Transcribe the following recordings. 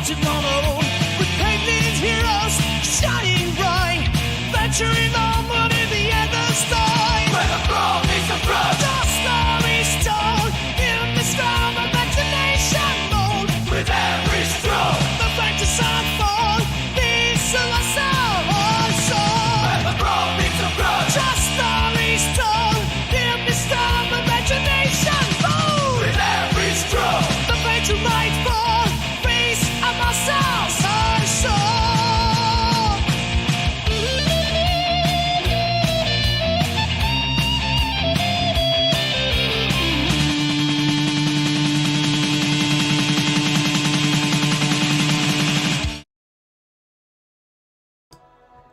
marching on alone, with painted heroes shining bright, venturing onward in the endless night. Where the brawn meets the brawn, the story's told in the storm of imagination mold. With every stroke, the factors unfold, these are my soul. Where the brawn meets the brawn, the story's told in the storm of imagination mold. With every stroke, the fate to light for face of my soul.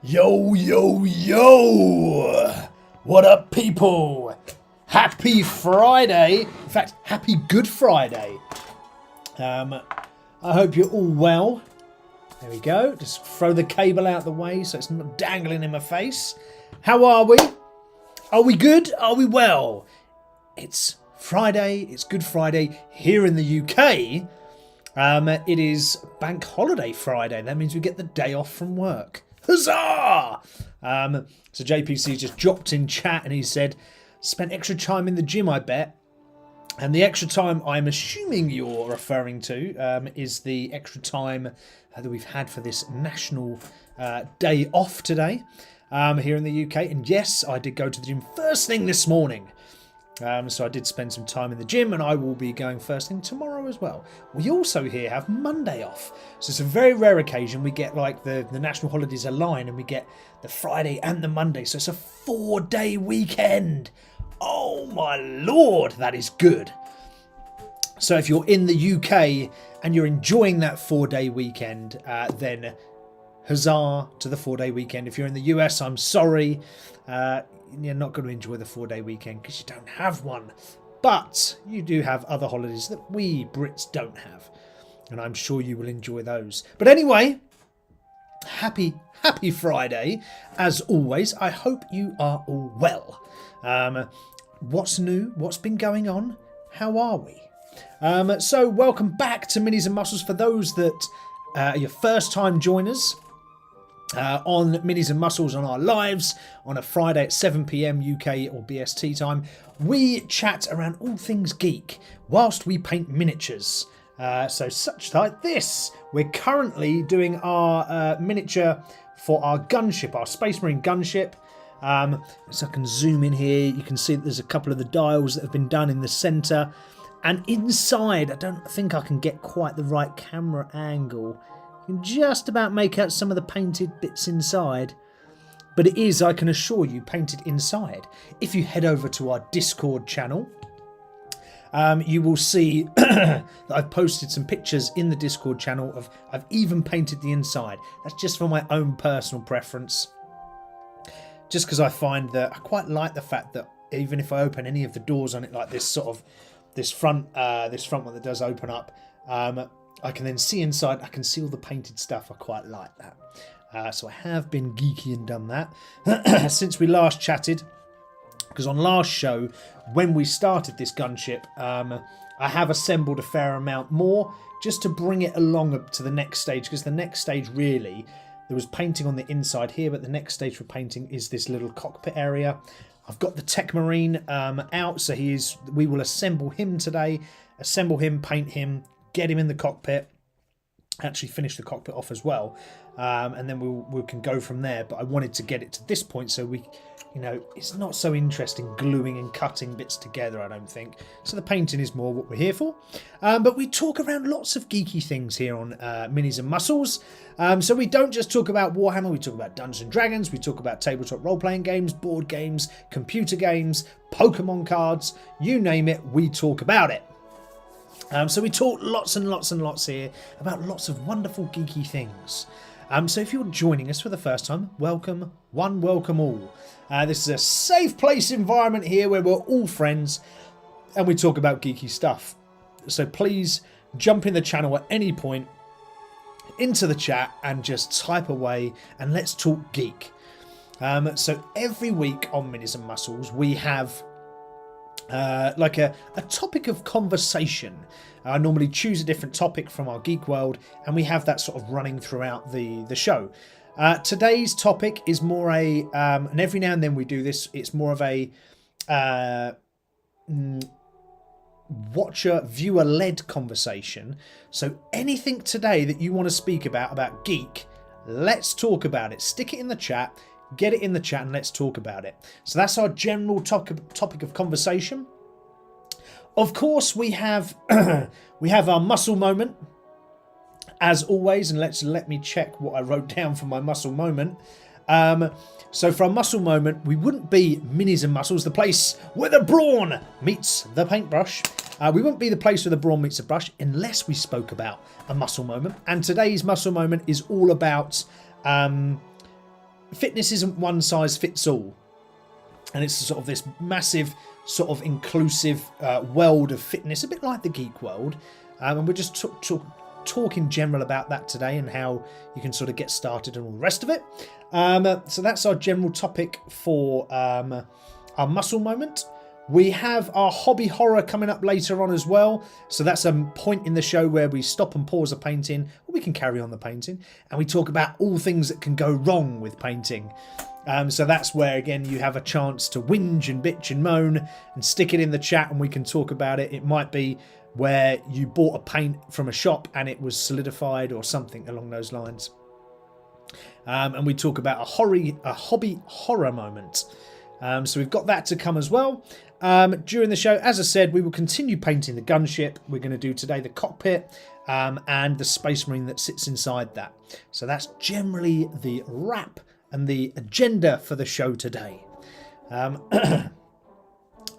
Yo, yo, yo! What up, people? Happy Friday. In fact, happy Good Friday. I hope you're all well. There we go. Just throw the cable out the way so it's not dangling in my face. How are we? Are we good? Are we well? It's Friday. It's Good Friday here in the UK. It is Bank Holiday Friday. That means we get the day off from work. Huzzah! So JPC just dropped in chat and he said, spent extra time in the gym, I bet. And the extra time I'm assuming you're referring to is the extra time that we've had for this national day off today here in the UK. And yes, I did go to the gym first thing this morning. So I did spend some time in the gym and I will be going first thing tomorrow as well. We also here have Monday off. So it's a very rare occasion. We get like the national holidays align and we get the Friday and the Monday. So it's a 4-day weekend. Oh my Lord, that is good. So if you're in the UK and you're enjoying that 4-day weekend, then huzzah to the 4-day weekend. If you're in the US, I'm sorry. You're not going to enjoy the 4-day weekend because you don't have one. But you do have other holidays that we Brits don't have. And I'm sure you will enjoy those. But anyway, happy Friday. As always, I hope you are all well. What's new? What's been going on? How are we? So welcome back to Minis and Muscles for those that are your first time joiners. On Minis and Muscles on our lives on a Friday at 7 PM UK or BST time. We chat around all things geek whilst we paint miniatures. So such like this. We're currently doing our miniature for our gunship, our Space Marine gunship. So I can zoom in here. You can see that there's a couple of the dials that have been done in the centre. And inside, I don't think I can get quite the right camera angle. You can just about make out some of the painted bits inside. But it is, I can assure you, painted inside. If you head over to our Discord channel, you will see that I've posted some pictures in the Discord channel of I've even painted the inside. That's just for my own personal preference. Just because I find that I quite like the fact that even if I open any of the doors on it like this sort of this front one that does open up, I can then see inside. I can see all the painted stuff. I quite like that. So I have been geeky and done that since we last chatted. Because on last show, when we started this gunship, I have assembled a fair amount more just to bring it along up to the next stage. Because the next stage really, there was painting on the inside here, but the next stage for painting is this little cockpit area. I've got the Tech Marine out, so we will assemble him today. Assemble him, paint him, get him in the cockpit, actually finish the cockpit off as well, and then we can go from there. But I wanted to get it to this point so we, it's not so interesting gluing and cutting bits together, I don't think. So the painting is more what we're here for. But we talk around lots of geeky things here on Minis and Muscles. So we don't just talk about Warhammer, we talk about Dungeons and Dragons, we talk about tabletop role-playing games, board games, computer games, Pokemon cards, you name it, we talk about it. So we talk lots and lots and lots here about lots of wonderful geeky things. So if you're joining us for the first time, welcome, welcome all. This is a safe place environment here where we're all friends and we talk about geeky stuff. So please jump in the channel at any point into the chat and just type away and let's talk geek. So every week on Minis and Muscles we have like a topic of conversation. I normally choose a different topic from our geek world, and we have that sort of running throughout the show. Today's topic is more and every now and then we do this, it's more of a watcher, viewer-led conversation. So anything today that you want to speak about geek, let's talk about it. Stick it in the chat, get it in the chat, and let's talk about it. So that's our general topic of conversation. Of course, we have we have our muscle moment, as always, and let me check what I wrote down for my muscle moment. So for our muscle moment, we wouldn't be Minis-N-Muscles, the place where the brawn meets the paintbrush. We wouldn't be the place where the brawn meets the brush unless we spoke about a muscle moment. And today's muscle moment is all about fitness isn't one size fits all. And it's sort of this massive sort of inclusive world of fitness, a bit like the geek world. And we're just talking general about that today and how you can sort of get started and all the rest of it. So that's our general topic for our muscle moment. We have our hobby horror coming up later on as well. So that's a point in the show where we stop and pause a painting, or we can carry on the painting, and we talk about all things that can go wrong with painting. So that's where, again, you have a chance to whinge and bitch and moan and stick it in the chat and we can talk about it. It might be where you bought a paint from a shop and it was solidified or something along those lines. And we talk about a hobby horror moment. So we've got that to come as well. During the show, as I said, we will continue painting the gunship. We're going to do today the cockpit and the Space Marine that sits inside that. So that's generally the wrap and the agenda for the show today. So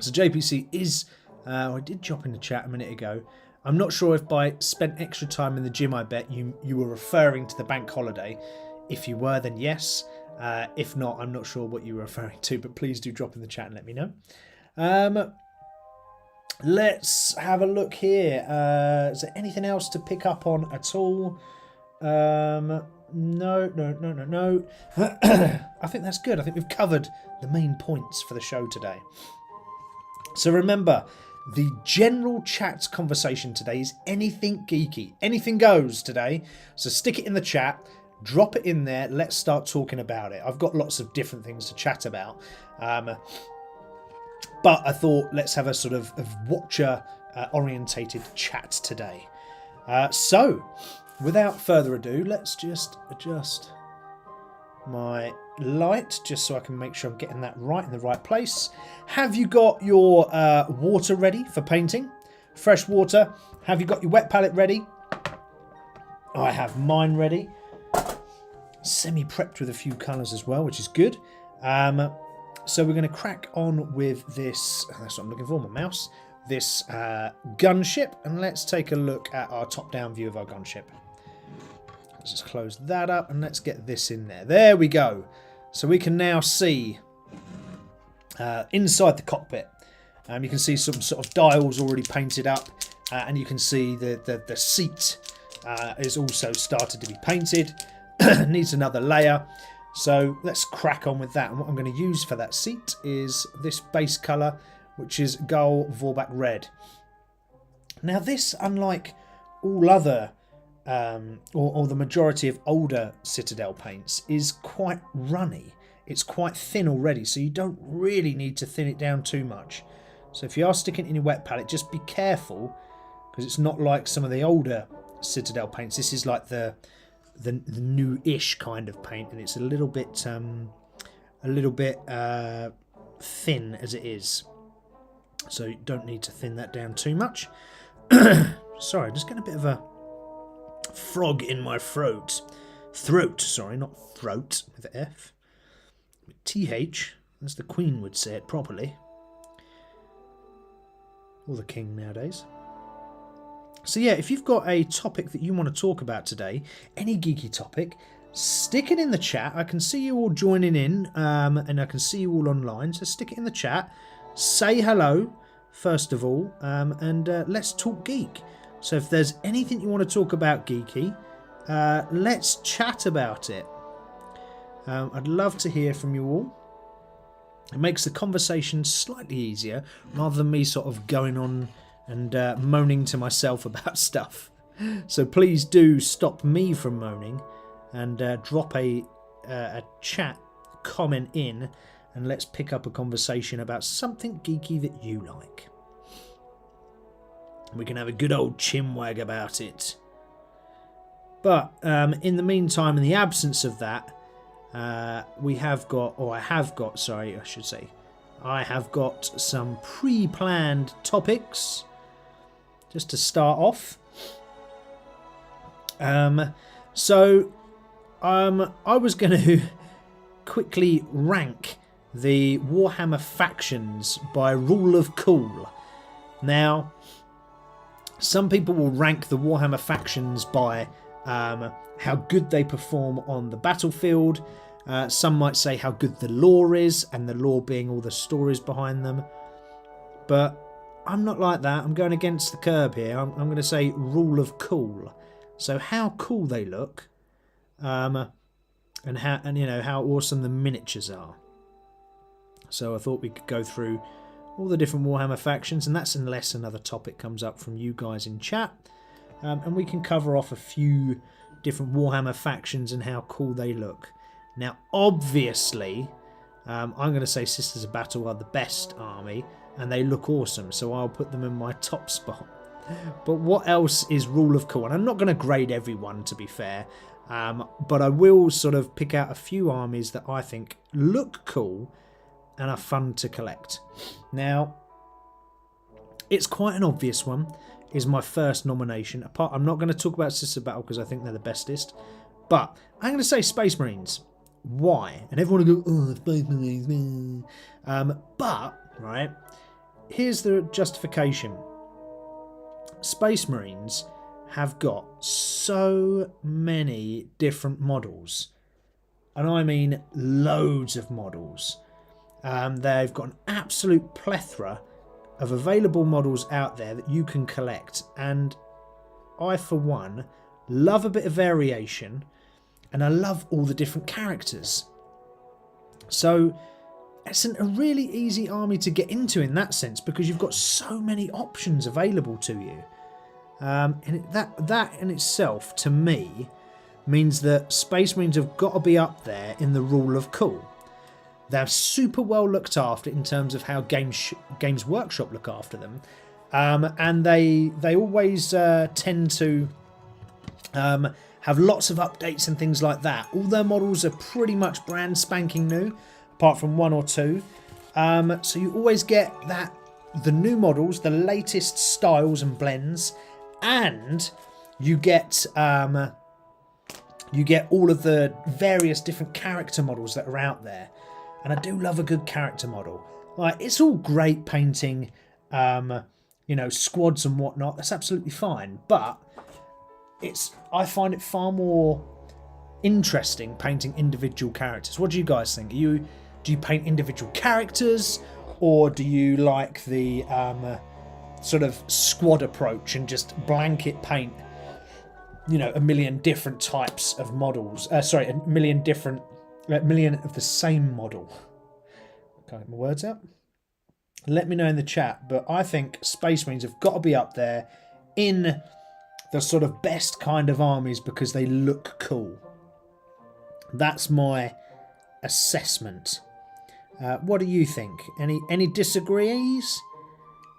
JPC is... I did drop in the chat a minute ago. I'm not sure if by spent extra time in the gym, I bet you were referring to the bank holiday. If you were, then yes. If not, I'm not sure what you were referring to, but please do drop in the chat and let me know. Let's have a look here. Is there anything else to pick up on at all? No. I think that's good. I think we've covered the main points for the show today. So remember, the general chat conversation today is anything geeky. Anything goes today. So stick it in the chat. Drop it in there. Let's start talking about it. I've got lots of different things to chat about. But I thought let's have a sort of watcher orientated chat today. So without further ado, let's just adjust my light just so I can make sure I'm getting that right in the right place. Have you got your water ready for painting? Fresh water. Have you got your wet palette ready? I have mine ready. Semi-prepped with a few colours as well, which is good. So we're going to crack on with this. That's what I'm looking for, my mouse. This gunship, and let's take a look at our top-down view of our gunship. Let's just close that up and let's get this in there. There we go. So we can now see inside the cockpit. You can see some sort of dials already painted up, and you can see the seat is also started to be painted. Needs another layer. So let's crack on with that. And what I'm going to use for that seat is this base colour, which is Gull Vorback Red. Now this, unlike all other or the majority of older Citadel paints, is quite runny. It's quite thin already, so you don't really need to thin it down too much. So if you are sticking it in your wet palette, just be careful, because it's not like some of the older Citadel paints. This is like the new-ish kind of paint, and it's a little bit thin as it is. So you don't need to thin that down too much. Sorry, I'm just getting a bit of a frog in my throat. Sorry, not throat with an F. With TH, as the Queen would say it properly. Or the King nowadays. So yeah, if you've got a topic that you want to talk about today, any geeky topic, stick it in the chat. I can see you all joining in, and I can see you all online. So stick it in the chat. Say hello, first of all, and let's talk geek. So if there's anything you want to talk about geeky, let's chat about it. I'd love to hear from you all. It makes the conversation slightly easier rather than me sort of going on and moaning to myself about stuff. So please do stop me from moaning and drop a chat comment in, and let's pick up a conversation about something geeky that you like. We can have a good old chinwag about it. But in the meantime, in the absence of that, I have got some pre-planned topics just to start off. I was going to quickly rank the Warhammer factions by rule of cool. Now, some people will rank the Warhammer factions by how good they perform on the battlefield. Some might say how good the lore is, and the lore being all the stories behind them. But I'm not like that. I'm going against the curb here. I'm going to say rule of cool. So how cool they look, and how awesome the miniatures are. So I thought we could go through all the different Warhammer factions, and that's unless another topic comes up from you guys in chat, and we can cover off a few different Warhammer factions and how cool they look. Now, obviously, I'm going to say Sisters of Battle are the best army, and they look awesome, so I'll put them in my top spot. But what else is rule of cool? And I'm not going to grade everyone, to be fair, but I will sort of pick out a few armies that I think look cool and are fun to collect. Now, it's quite an obvious one. Is my first nomination. I'm not going to talk about Sisters of Battle because I think they're the bestest, but I'm going to say Space Marines. Why? And everyone will go, oh, Space Marines. But, right, here's the justification. Space Marines have got so many different models, and I mean loads of models. They've got an absolute plethora of available models out there that you can collect, and I, for one, love a bit of variation, and I love all the different characters. So it's a really easy army to get into in that sense, because you've got so many options available to you. And that in itself, to me, means that Space Marines have got to be up there in the rule of cool. They're super well looked after in terms of how Games Workshop look after them, and they always tend to have lots of updates and things like that. All their models are pretty much brand spanking new, apart from one or two. So you always get the new models, the latest styles and blends, and you get all of the various different character models that are out there. And I do love a good character model. Like, it's all great painting, squads and whatnot. That's absolutely fine. But I find it far more interesting painting individual characters. What do you guys think? Do you paint individual characters, or do you like the sort of squad approach and just blanket paint, a million different types of models? A million of the same model. Can't get my words out. Let me know in the chat, but I think Space Marines have got to be up there in the sort of best kind of armies because they look cool. That's my assessment. What do you think? Any disagrees?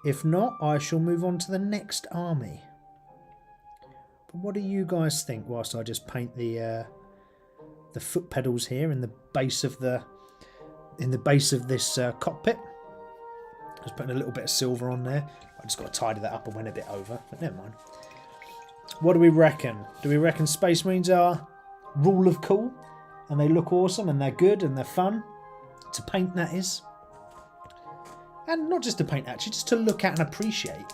If not, I shall move on to the next army. But what do you guys think whilst I just paint the foot pedals here in the base of this cockpit? Just putting a little bit of silver on there. I just got to tidy that up. I went a bit over, but never mind. What do we reckon? Do we reckon Space Marines are rule of cool, and they look awesome, and they're good, and they're fun to paint, that is? And not just to paint, actually, just to look at and appreciate.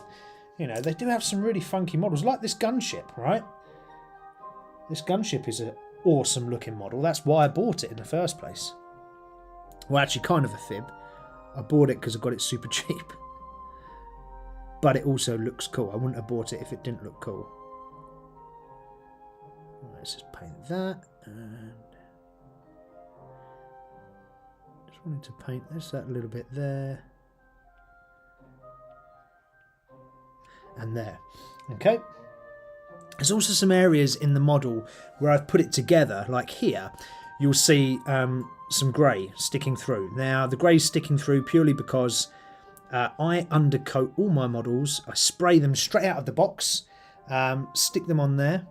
They do have some really funky models, like this gunship, right? This gunship is an awesome looking model. That's why I bought it in the first place. Well, actually, kind of a fib. I bought it because I got it super cheap. But it also looks cool. I wouldn't have bought it if it didn't look cool. Let's just paint that. And just Just wanted to paint this, that little bit there. And there. Okay. There's also some areas in the model where I've put it together, like here. You'll see some grey sticking through. Now, the grey's sticking through purely because I undercoat all my models. I spray them straight out of the box, stick them on there.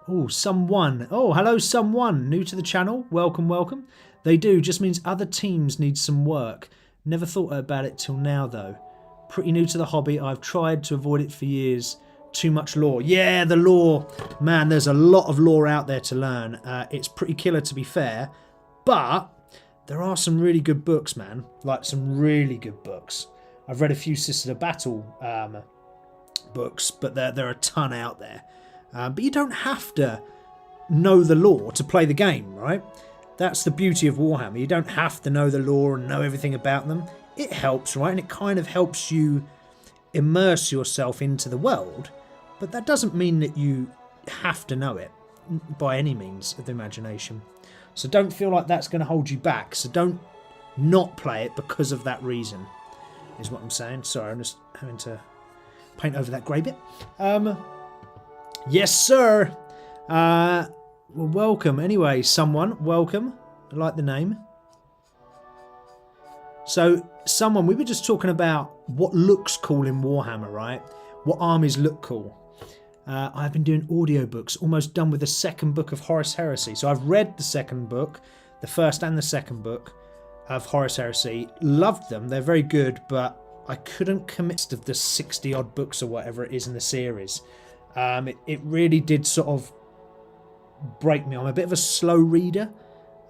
Oh, someone. Oh, hello, someone. New to the channel. Welcome, welcome. They do. Just means other teams need some work. Never thought about it till now, though. Pretty new to the hobby. I've tried to avoid it for years. Too much lore. Yeah, the lore. Man, there's a lot of lore out there to learn. It's pretty killer, to be fair. But there are some really good books, man. Like, some really good books. I've read a few Sisters of Battle books, but there are a ton out there. But you don't have to know the lore to play the game, right? That's the beauty of Warhammer. You don't have to know the lore and know everything about them. It helps, right? And it kind of helps you immerse yourself into the world. But that doesn't mean that you have to know it by any means of the imagination. So don't feel like that's going to hold you back. So don't not play it because of that reason, is what I'm saying. Sorry, I'm just having to paint over that grey bit. Yes, sir. Well, welcome. Anyway, someone, welcome. I like the name. So, someone, we were just talking about what looks cool in Warhammer, right? What armies look cool. I've been doing audiobooks, almost done with the second book of Horus Heresy. So I've read the second book, the first and the second book of Horus Heresy. Loved them. They're very good, but I couldn't commit to the 60 odd books or whatever it is in the series. It really did sort of break me. I'm a bit of a slow reader,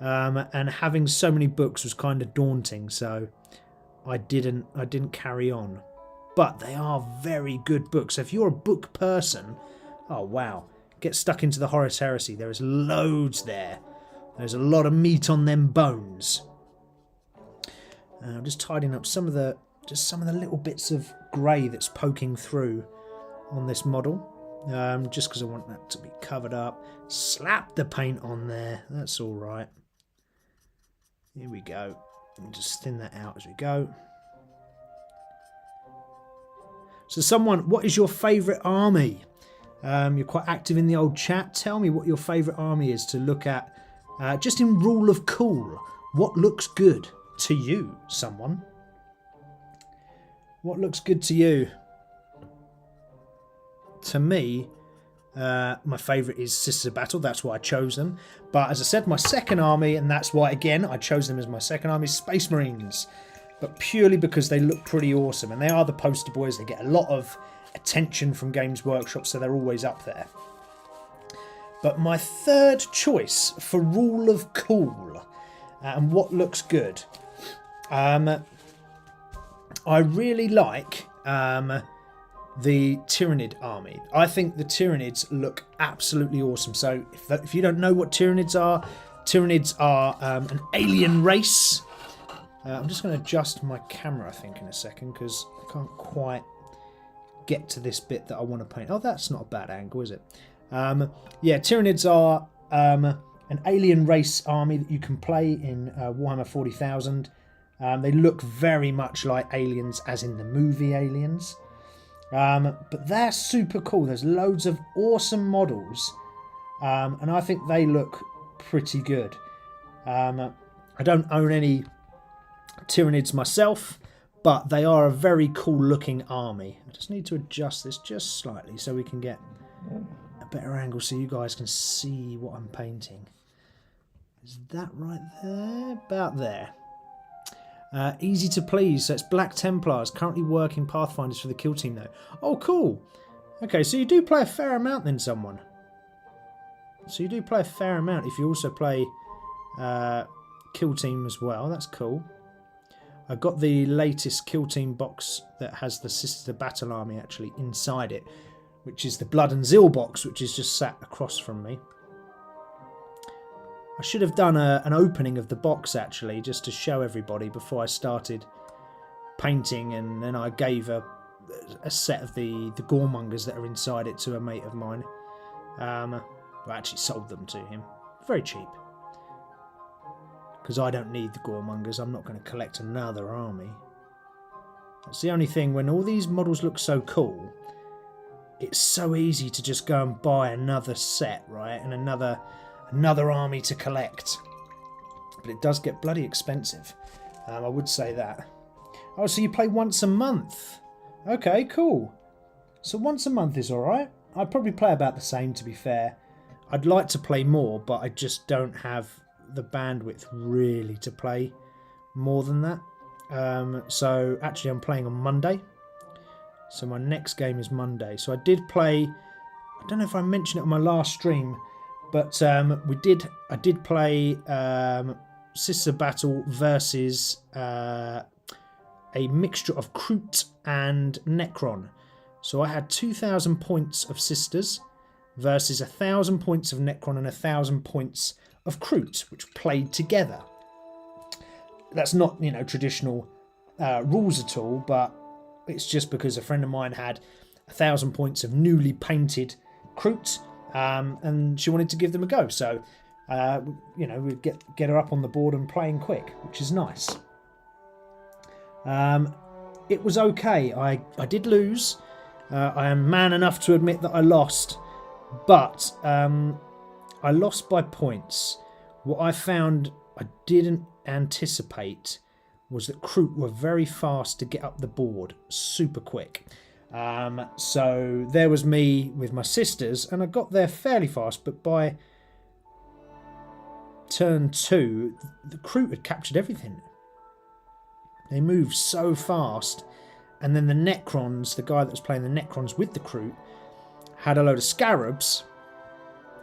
and having so many books was kind of daunting, so I didn't carry on. But they are very good books. So if you're a book person, oh wow, get stuck into the Horus Heresy. There is loads there. There's a lot of meat on them bones. I'm just tidying up some of the little bits of grey that's poking through on this model. Just because I want that to be covered up. Slap the paint on there. That's all right. Here we go. Let me just thin that out as we go. So someone, what is your favourite army? You're quite active in the old chat. Tell me what your favourite army is to look at. Just in rule of cool. What looks good to you, someone? What looks good to you? To me, my favourite is Sisters of Battle. That's why I chose them. But as I said, my second army, and that's why, again, I chose them as my second army, Space Marines. But purely because they look pretty awesome. And they are the poster boys. They get a lot of attention from Games Workshop, so they're always up there. But my third choice for rule of cool and what looks good. I really like the Tyrannid army. I think the Tyrannids look absolutely awesome. So if you don't know what Tyrannids are an alien race. I'm just going to adjust my camera, I think, in a second, because I can't quite get to this bit that I want to paint. Oh, that's not a bad angle, is it? Yeah, Tyrannids are an alien race army that you can play in Warhammer 40,000. They look very much like aliens, as in the movie Aliens. But they're super cool. There's loads of awesome models. And I think they look pretty good. I don't own any Tyrannids myself, but they are a very cool looking army. I just need to adjust this just slightly so we can get a better angle so you guys can see what I'm painting. Is that right there? About there. Easy to please. So it's Black Templars, currently working Pathfinders for the kill team though. Oh, cool. Okay, so you do play a fair amount then, someone. So you do play a fair amount if you also play kill team as well. That's cool. I got the latest kill team box that has the Sisters of Battle army actually inside it, which is the Blood and Zeal box, which is just sat across from me. I should have done an opening of the box actually, just to show everybody before I started painting, and then I gave a set of the Goremongers that are inside it to a mate of mine. I actually sold them to him. Very cheap. because I don't need the Goremongers. I'm not going to collect another army. That's the only thing, when all these models look so cool, it's so easy to just go and buy another set, right? And another army to collect. But it does get bloody expensive. I would say that. Oh, so you play once a month. Okay, cool. So once a month is alright. I'd probably play about the same, to be fair. I'd like to play more, but I just don't have the bandwidth really to play more than that. So actually I'm playing on Monday. So my next game is Monday. So I did play, I don't know if I mentioned it on my last stream, but I did play Sister Battle versus a mixture of Kroot and Necron. So I had 2,000 points of Sisters versus 1,000 points of Necron and 1,000 points of Kroot, which played together. That's not, you know, traditional rules at all, but it's just because a friend of mine had 1,000 points of newly painted Kroot, and she wanted to give them a go. So, you know, we'd get her up on the board and playing quick, which is nice. It was okay. I did lose. I am man enough to admit that I lost, but I lost by points. What I found I didn't anticipate was that Kroot were very fast to get up the board, super quick. So there was me with my sisters, and I got there fairly fast, but by turn 2, the Kroot had captured everything. They moved so fast, and then the Necrons, the guy that was playing the Necrons with the Kroot, had a load of Scarabs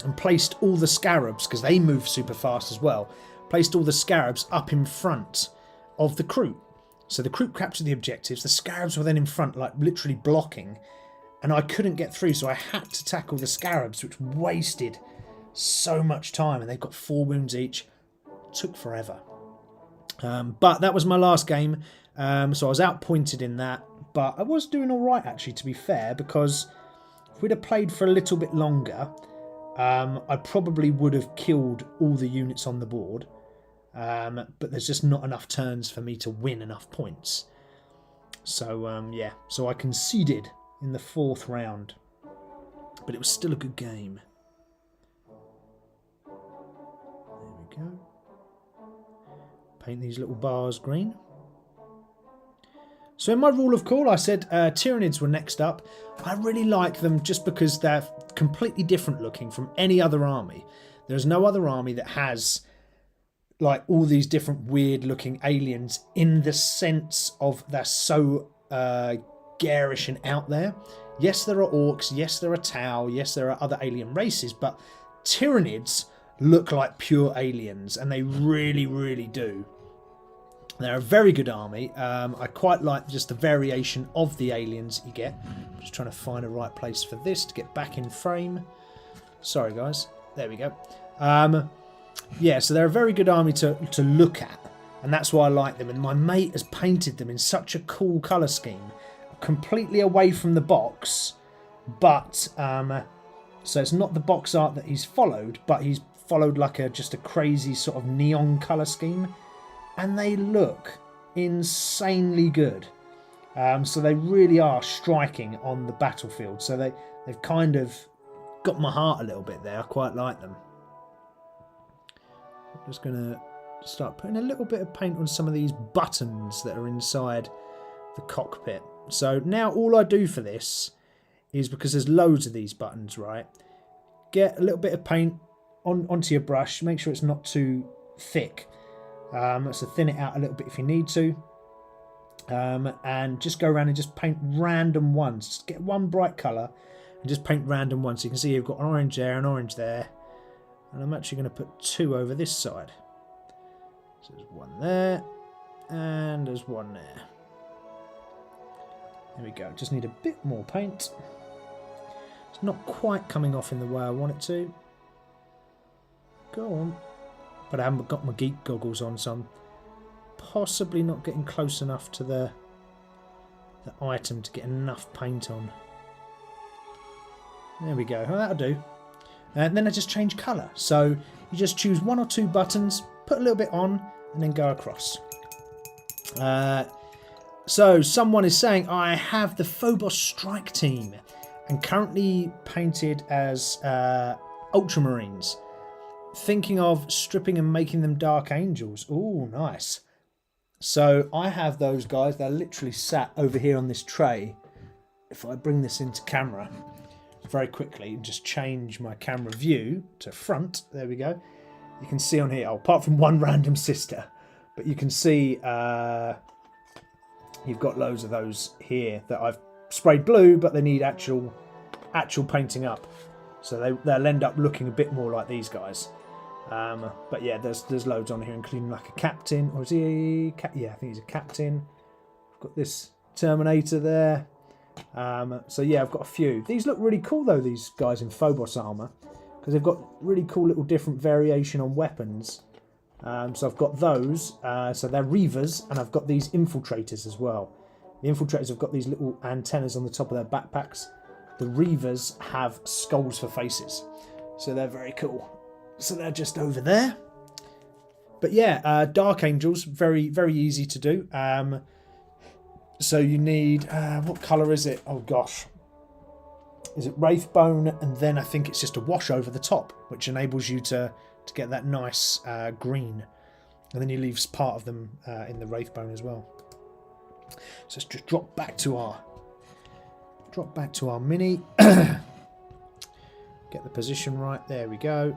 and placed all the Scarabs, because they moved super fast as well, placed all the Scarabs up in front of the Kroot. So the Kroot captured the objectives, the Scarabs were then in front, like literally blocking, and I couldn't get through, so I had to tackle the Scarabs, which wasted so much time, and they've got 4 wounds each. Took forever. But that was my last game, so I was outpointed in that, but I was doing alright actually, to be fair, because if we'd have played for a little bit longer, I probably would have killed all the units on the board. But there's just not enough turns for me to win enough points. So, yeah. So I conceded in the 4th round. But it was still a good game. There we go. Paint these little bars green. So in my rule of cool, I said Tyranids were next up. I really like them just because they're completely different looking from any other army. There's no other army that has like all these different weird looking aliens in the sense of they're so garish and out there. Yes, there are orcs, yes, there are Tau, yes, there are other alien races, but Tyranids look like pure aliens, and they really, really do. They're a very good army. I quite like just the variation of the aliens you get. I'm just trying to find a right place for this to get back in frame. Sorry, guys. There we go. Yeah, so they're a very good army to look at, and that's why I like them. And my mate has painted them in such a cool colour scheme, completely away from the box, but so it's not the box art that he's followed, but he's followed like just a crazy sort of neon colour scheme, and they look insanely good. So they really are striking on the battlefield. So they've kind of got my heart a little bit there. I quite like them. I'm just going to start putting a little bit of paint on some of these buttons that are inside the cockpit. So now all I do for this is, because there's loads of these buttons, right? Get a little bit of paint onto your brush. Make sure it's not too thick. So thin it out a little bit if you need to. And just go around and just paint random ones. Just get one bright colour and just paint random ones. So you can see you've got an orange there, an orange there. And I'm actually going to put 2 over this side. So there's 1 there, and there's 1 there. There we go. Just need a bit more paint. It's not quite coming off in the way I want it to. Go on. But I haven't got my geek goggles on, so I'm possibly not getting close enough to the item to get enough paint on. There we go. Well, that'll do. And then I just change colour. So you just choose 1 or 2 buttons, put a little bit on, and then go across. So someone is saying, I have the Phobos Strike Team and currently painted as Ultramarines. Thinking of stripping and making them Dark Angels. Ooh, nice. So I have those guys. They're literally sat over here on this tray. If I bring this into camera very quickly and just change my camera view to front. There we go. You can see on here, apart from one random sister, but you can see you've got loads of those here that I've sprayed blue, but they need actual painting up. So they'll end up looking a bit more like these guys. But yeah, there's loads on here, including like a captain, or is he? Yeah, I think he's a captain. I've got this Terminator there. So yeah, I've got a few. These look really cool though, these guys in Phobos armor, because they've got really cool little different variation on weapons. So I've got those. So they're Reavers, and I've got these Infiltrators as well. The Infiltrators have got these little antennas on the top of their backpacks. The Reavers have skulls for faces, so they're very cool. So they're just over there. But yeah, Dark Angels, very, very easy to do. So you need, what colour is it? Oh gosh. Is it Wraithbone? And then I think it's just a wash over the top, which enables you to get that nice green. And then you leave part of them in the Wraithbone as well. So let's just drop back to our mini. Get the position right. There we go.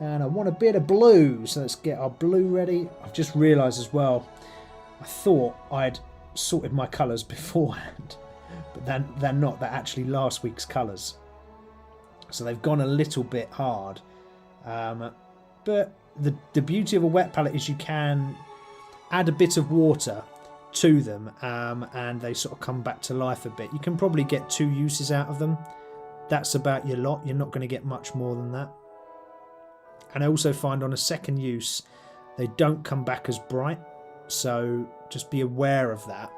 And I want a bit of blue, so let's get our blue ready. I've just realised as well, I thought I'd sorted my colours beforehand, but they're not. They're actually last week's colours, so they've gone a little bit hard. But the beauty of a wet palette is you can add a bit of water to them, and they sort of come back to life a bit. You can probably get 2 uses out of them. That's about your lot. You're not going to get much more than that. And I also find on a second use, they don't come back as bright. So just be aware of that.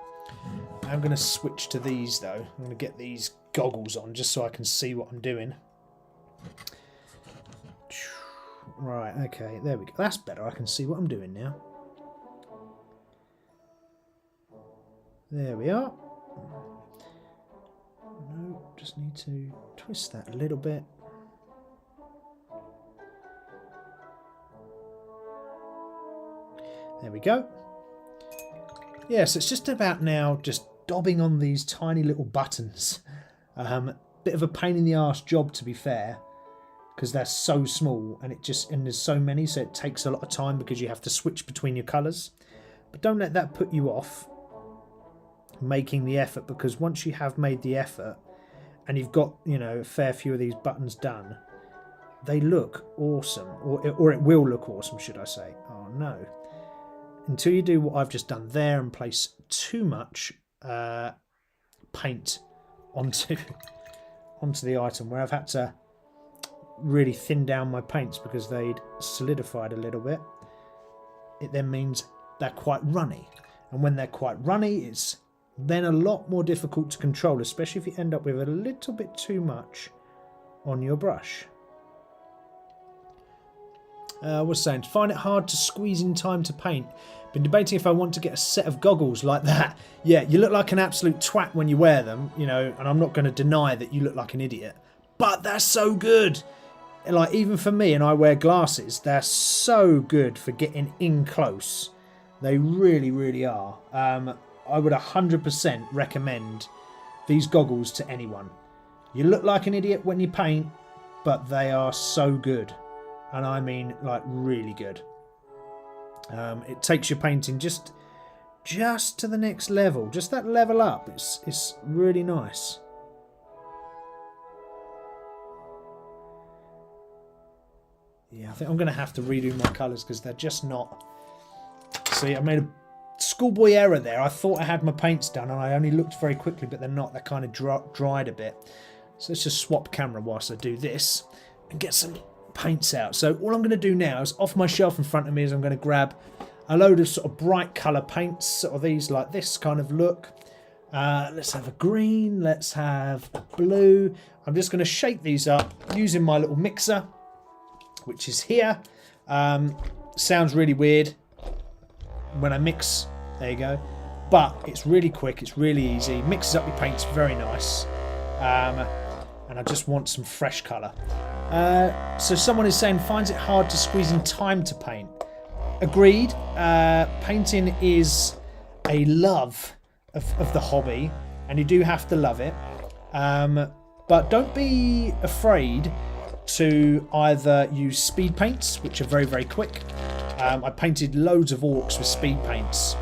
I'm going to switch to these though. I'm going to get these goggles on just so I can see what I'm doing. Right, okay, there we go. That's better. I can see what I'm doing now. There we are. No, just need to twist that a little bit. There we go. Yes, it's just about now just dobbing on these tiny little buttons. Bit of a pain in the arse job, to be fair, because they're so small and there's so many, so it takes a lot of time because you have to switch between your colours. But don't let that put you off making the effort, because once you have made the effort and you've got, you know, a fair few of these buttons done, they look awesome, or it will look awesome, should I say. Oh no. Until you do what I've just done there and place too much paint onto the item, where I've had to really thin down my paints because they'd solidified a little bit, it then means they're quite runny. And when they're quite runny, it's then a lot more difficult to control, especially if you end up with a little bit too much on your brush. I was saying, find it hard to squeeze in time to paint. Been debating if I want to get a set of goggles like that. Yeah, you look like an absolute twat when you wear them, you know, and I'm not going to deny that you look like an idiot. But they're so good. Like, even for me, and I wear glasses, they're so good for getting in close. They really, really are. I would 100% recommend these goggles to anyone. You look like an idiot when you paint, but they are so good. And I mean, like, really good. It takes your painting just to the next level. Just that level up. It's really nice. Yeah, I think I'm going to have to redo my colours because they're just not... See, I made a schoolboy error there. I thought I had my paints done and I only looked very quickly, but they're not. They're kind of dried a bit. So let's just swap camera whilst I do this and get some paints out. So all I'm going to do now is, off my shelf in front of me, is I'm going to grab a load of sort of bright colour paints, sort of these like this kind of look. Let's have a green, let's have a blue. I'm just going to shake these up using my little mixer, which is here. sounds really weird when I mix. There you go. But it's really quick, it's really easy, mixes up your paints very nice. And I just want some fresh colour. So someone is saying, finds it hard to squeeze in time to paint. Agreed. Painting is a love of the hobby, and you do have to love it. But don't be afraid to either use speed paints, which are very, very quick. I painted loads of orcs with speed paints.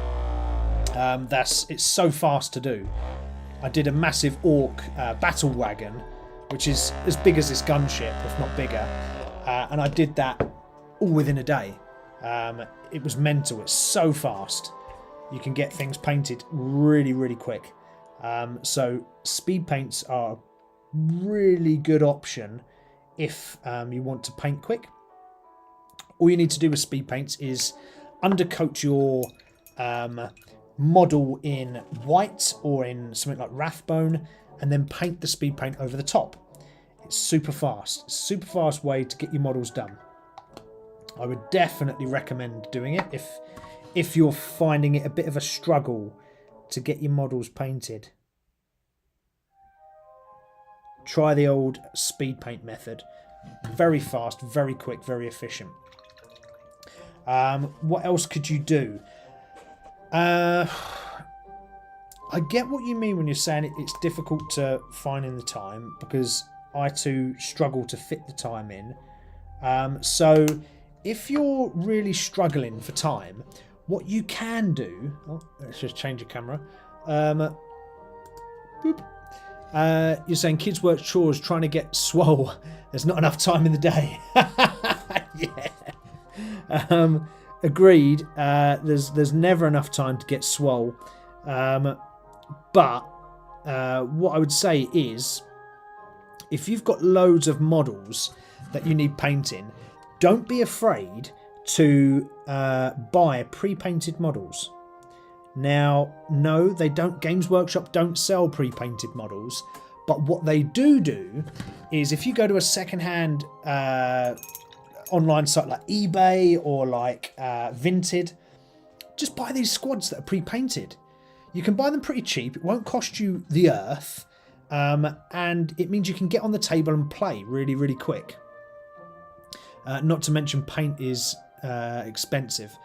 It's so fast to do. I did a massive orc battle wagon, which is as big as this gunship, if not bigger, and I did that all within a day. It was mental. It's so fast. You can get things painted really, really quick. So speed paints are a really good option if you want to paint quick. All you need to do with speed paints is undercoat your model in white or in something like Rathbone, and then paint the speed paint over the top. It's super fast. It's a super fast way to get your models done. I would definitely recommend doing it if you're finding it a bit of a struggle to get your models painted. Try the old speed paint method. Very fast, very quick, very efficient. What else could you do? I get what you mean when you're saying it's difficult to find in the time, because I too struggle to fit the time in. So if you're really struggling for time, what you can do... Oh, let's just change your camera. You're saying kids work chores trying to get swole. There's not enough time in the day. Yeah. Agreed. There's never enough time to get swole. But what I would say is, if you've got loads of models that you need painting, don't be afraid to buy pre-painted models. Now, no, they don't. Games Workshop don't sell pre-painted models, but what they do is, if you go to a second-hand online site like eBay or like Vinted, just buy these squads that are pre-painted. You can buy them pretty cheap. It won't cost you the earth, and it means you can get on the table and play really, really quick. Not to mention, paint is expensive.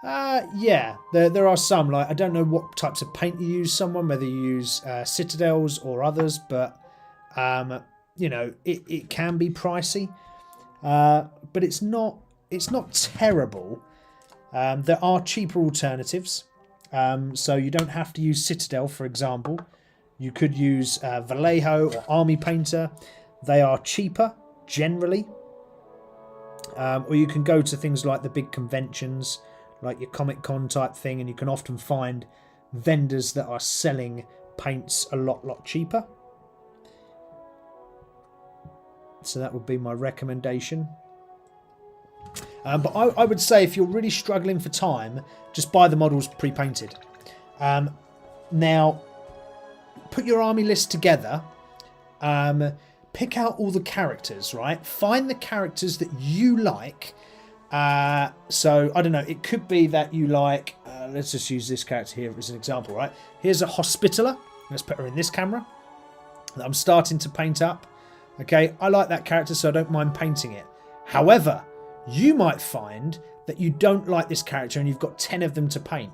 Yeah, there are some, like, I don't know what types of paint you use, whether you use Citadels or others, but you know, it can be pricey, but it's not terrible. There are cheaper alternatives, so you don't have to use Citadel, for example. You could use Vallejo or Army Painter. They are cheaper generally, or you can go to things like the big conventions, like your Comic Con type thing, and you can often find vendors that are selling paints a lot cheaper. So that would be my recommendation. But I would say, if you're really struggling for time, just buy the models pre-painted. Now, put your army list together. Pick out all the characters, right? Find the characters that you like. So, I don't know, it could be that you like, let's just use this character here as an example, right? Here's a Hospitaller. Let's put her in this camera that I'm starting to paint up. Okay, I like that character, so I don't mind painting it. However, you might find that you don't like this character and you've got 10 of them to paint.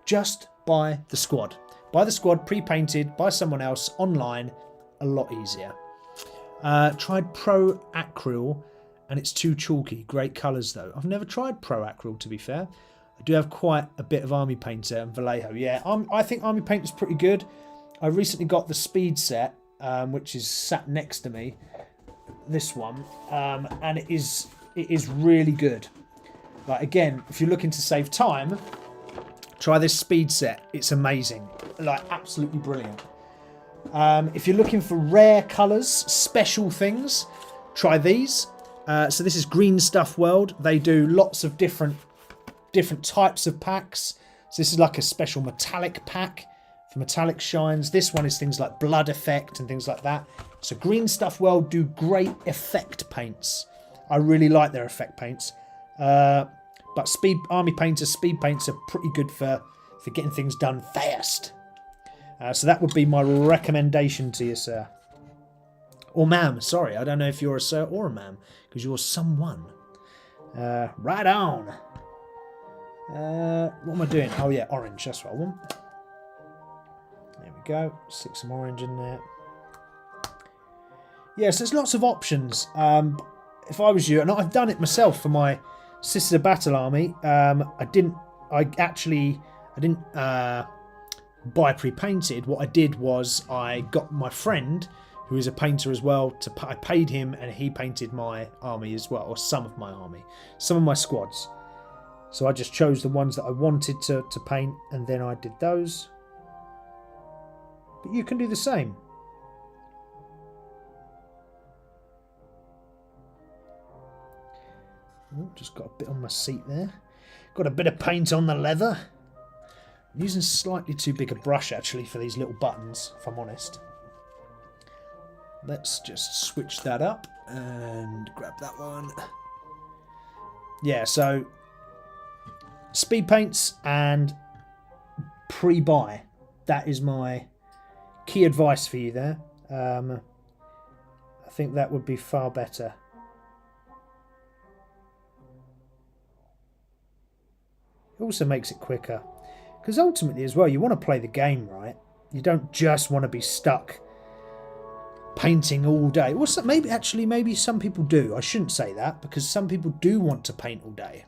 Just buy the squad. Buy the squad pre-painted by someone else online. A lot easier. Tried Pro Acryl and it's too chalky. Great colours though. I've never tried Pro Acryl, to be fair. I do have quite a bit of Army Painter and Vallejo. Yeah, I think Army Painter is pretty good. I recently got the Speed set, which is sat next to me. This one, and it is really good. Like, again, if you're looking to save time, try this Speed set. It's amazing, like absolutely brilliant. If you're looking for rare colours, special things, try these. So this is Green Stuff World. They do lots of different types of packs. So this is like a special metallic pack for metallic shines. This one is things like blood effect and things like that. So Green Stuff World do great effect paints. I really like their effect paints. But army painters, speed paints are pretty good for getting things done fast. So that would be my recommendation to you, sir. Or ma'am, sorry. I don't know if you're a sir or a ma'am, because you're someone. Right on. What am I doing? Oh yeah, orange. That's what I want. There we go. Stick some orange in there. Yes, there's lots of options. If I was you, and I've done it myself for my Sisters of Battle army. I didn't buy pre-painted. What I did was I got my friend, who is a painter as well, I paid him and he painted my army as well, or some of my army, some of my squads. So I just chose the ones that I wanted to paint, and then I did those. But you can do the same. Oh, just got a bit on my seat there. Got a bit of paint on the leather. I'm using slightly too big a brush actually for these little buttons, if I'm honest. Let's just switch that up and grab that one. Yeah, so speed paints and pre-buy. That is my key advice for you there. I think that would be far better. It also makes it quicker. Because ultimately as well, you want to play the game, right? You don't just want to be stuck painting all day. Well, maybe some people do. I shouldn't say that, because some people do want to paint all day.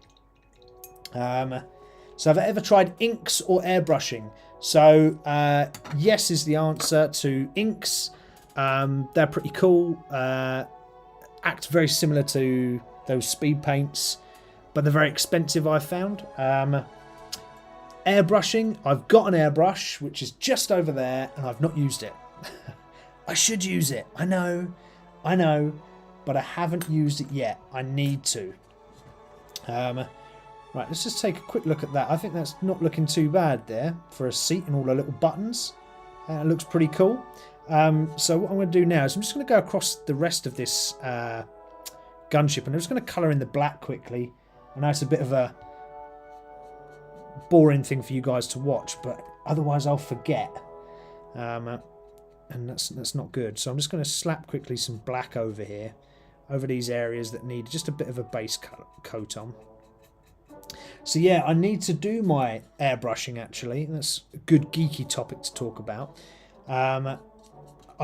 So have I ever tried inks or airbrushing? So yes is the answer to inks. They're pretty cool. Act very similar to those speed paints, but they're very expensive, I've found. Airbrushing, I've got an airbrush which is just over there, and I've not used it. I should use it. I know, but I haven't used it yet. I need to. Right, let's just take a quick look at that. I think that's not looking too bad there for a seat and all the little buttons. It looks pretty cool. So what I'm going to do now is I'm just going to go across the rest of this gunship, and I'm just going to colour in the black quickly. I know it's a bit of a boring thing for you guys to watch, but otherwise I'll forget. And that's not good. So I'm just going to slap quickly some black over here, over these areas that need just a bit of a base coat on. So yeah, I need to do my airbrushing actually. That's a good geeky topic to talk about. I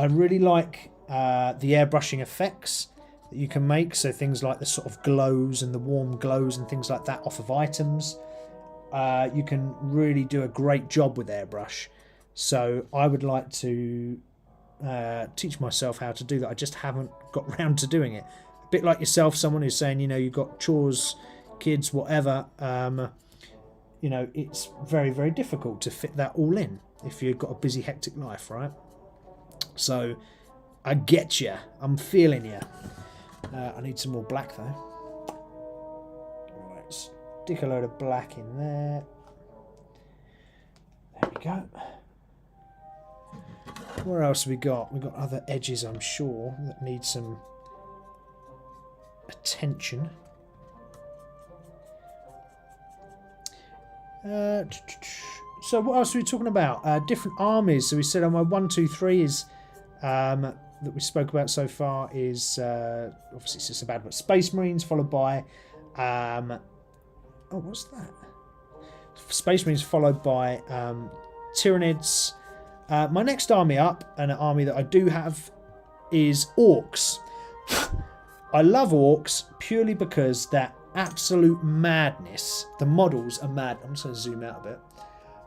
really like the airbrushing effects that you can make. So things like the sort of glows and the warm glows and things like that off of items. You can really do a great job with airbrush. So I would like to teach myself how to do that. I just haven't got round to doing it. A bit like yourself, someone who's saying, you know, you've got chores, kids, whatever. You know, it's very, very difficult to fit that all in if you've got a busy, hectic life, right? So I get you. I'm feeling you. I need some more black though. Right, stick a load of black in there. There we go. Where else have we got? We've got other edges, I'm sure, that need some attention. So what else are we talking about? Different armies. So we said on my 1, 2, 3 is that we spoke about so far is obviously it's just about Space Marines, followed by oh, what's that? Space Marines followed by Tyranids. My next army up, and an army that I do have, is Orcs. I love Orcs purely because they're absolute madness. The models are mad. I'm just going to zoom out a bit.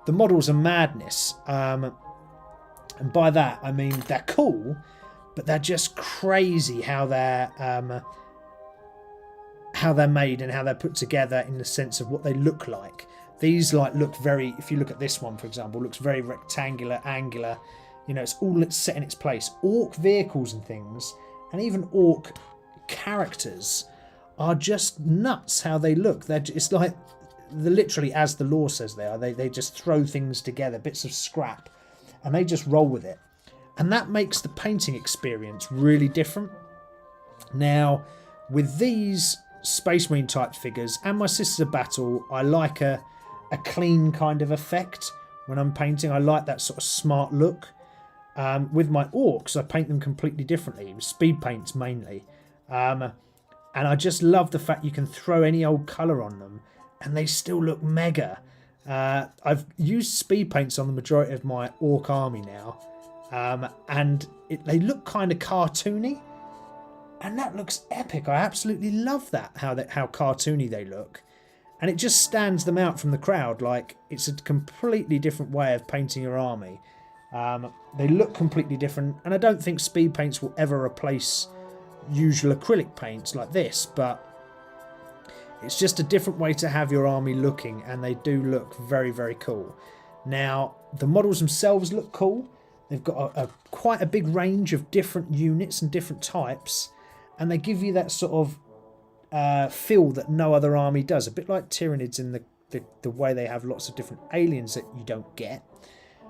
The models are madness. And by that, I mean they're cool, but they're just crazy how they're made and how they're put together in the sense of what they look like. These look very, if you look at this one, for example, looks very rectangular, angular. You know, it's all set in its place. Orc vehicles and things, and even orc characters are just nuts how they look. It's like, they're literally, as the lore says they are, they just throw things together, bits of scrap, and they just roll with it. And that makes the painting experience really different. Now, with these Space Marine type figures and my Sisters of Battle, I like a clean kind of effect when I'm painting. I like that sort of smart look. With my orcs, I paint them completely differently, speed paints mainly. And I just love the fact you can throw any old colour on them and they still look mega. I've used speed paints on the majority of my orc army now, and they look kind of cartoony, and that looks epic. I absolutely love that, how cartoony they look. And it just stands them out from the crowd. Like, it's a completely different way of painting your army. They look completely different, and I don't think speed paints will ever replace usual acrylic paints like this, but it's just a different way to have your army looking, and they do look very, very cool. Now, the models themselves look cool. They've got quite a big range of different units and different types, and they give you that sort of feel that no other army does. A bit like Tyranids in the way they have lots of different aliens that you don't get.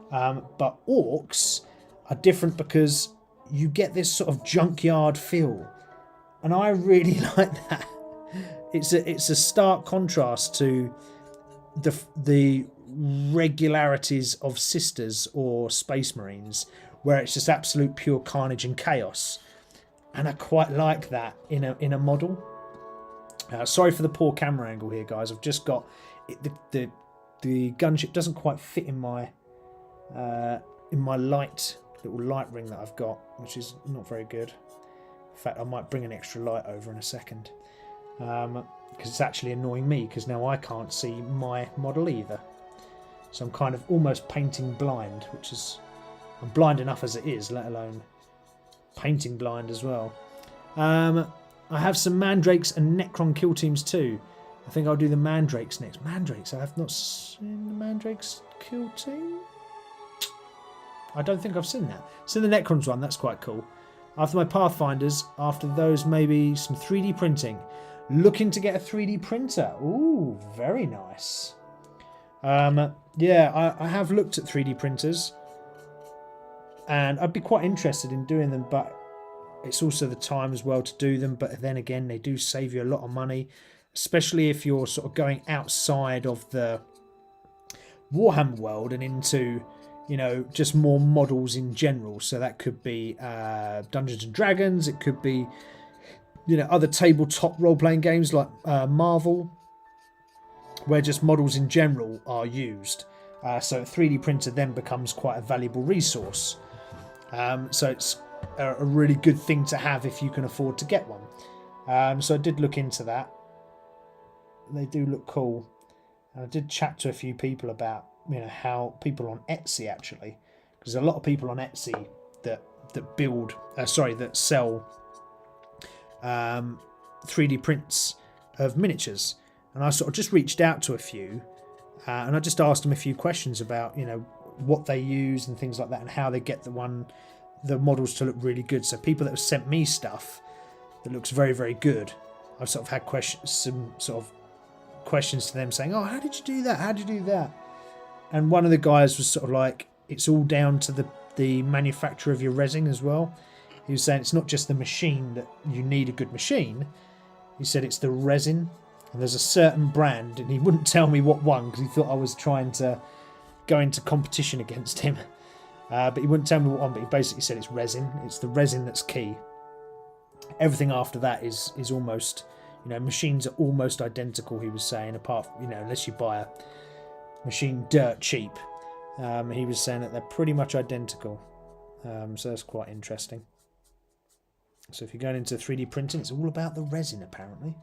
But orcs are different because you get this sort of junkyard feel, and I really like that. It's a stark contrast to the regularities of Sisters or Space Marines, where it's just absolute pure carnage and chaos. And I quite like that in a model. Sorry for the poor camera angle here, guys. I've just got the gunship doesn't quite fit in my little light ring that I've got, which is not very good. In fact, I might bring an extra light over in a second, because it's actually annoying me, because now I can't see my model either. So I'm kind of almost painting blind, which is, I'm blind enough as it is, let alone painting blind as well. I have some Mandrakes and Necron kill teams too. I think I'll do the Mandrakes next. Mandrakes, I have not seen the Mandrakes kill team. I don't think I've seen that. So the Necrons one, that's quite cool. After my Pathfinders, after those maybe some 3D printing. Looking to get a 3D printer. Ooh, very nice. Yeah, I have looked at 3D printers, and I'd be quite interested in doing them, but it's also the time as well to do them. But then again, they do save you a lot of money, especially if you're sort of going outside of the Warhammer world and into, you know, just more models in general. So that could be Dungeons and Dragons, it could be, you know, other tabletop role-playing games like Marvel, where just models in general are used. So a 3D printer then becomes quite a valuable resource. So it's a really good thing to have if you can afford to get one. So I did look into that. They do look cool. And I did chat to a few people about, you know, how people on Etsy actually, because there's a lot of people on Etsy that sell 3D prints of miniatures. And I sort of just reached out to a few, and I just asked them a few questions about, you know, what they use and things like that, and how they get the models to look really good. So people that have sent me stuff that looks very, very good, I've sort of had some sort of questions to them saying, oh, how did you do that? How did you do that? And one of the guys was sort of like, it's all down to the manufacturer of your resin as well. He was saying it's not just the machine that you need a good machine. He said it's the resin. And there's a certain brand, and he wouldn't tell me what one because he thought I was trying to go into competition against him. But he wouldn't tell me what one, but he basically said it's resin. It's the resin that's key. Everything after that is almost, you know, machines are almost identical, he was saying, apart, you know, unless you buy a machine dirt cheap. He was saying that they're pretty much identical. So that's quite interesting. So if you're going into 3D printing, it's all about the resin, apparently.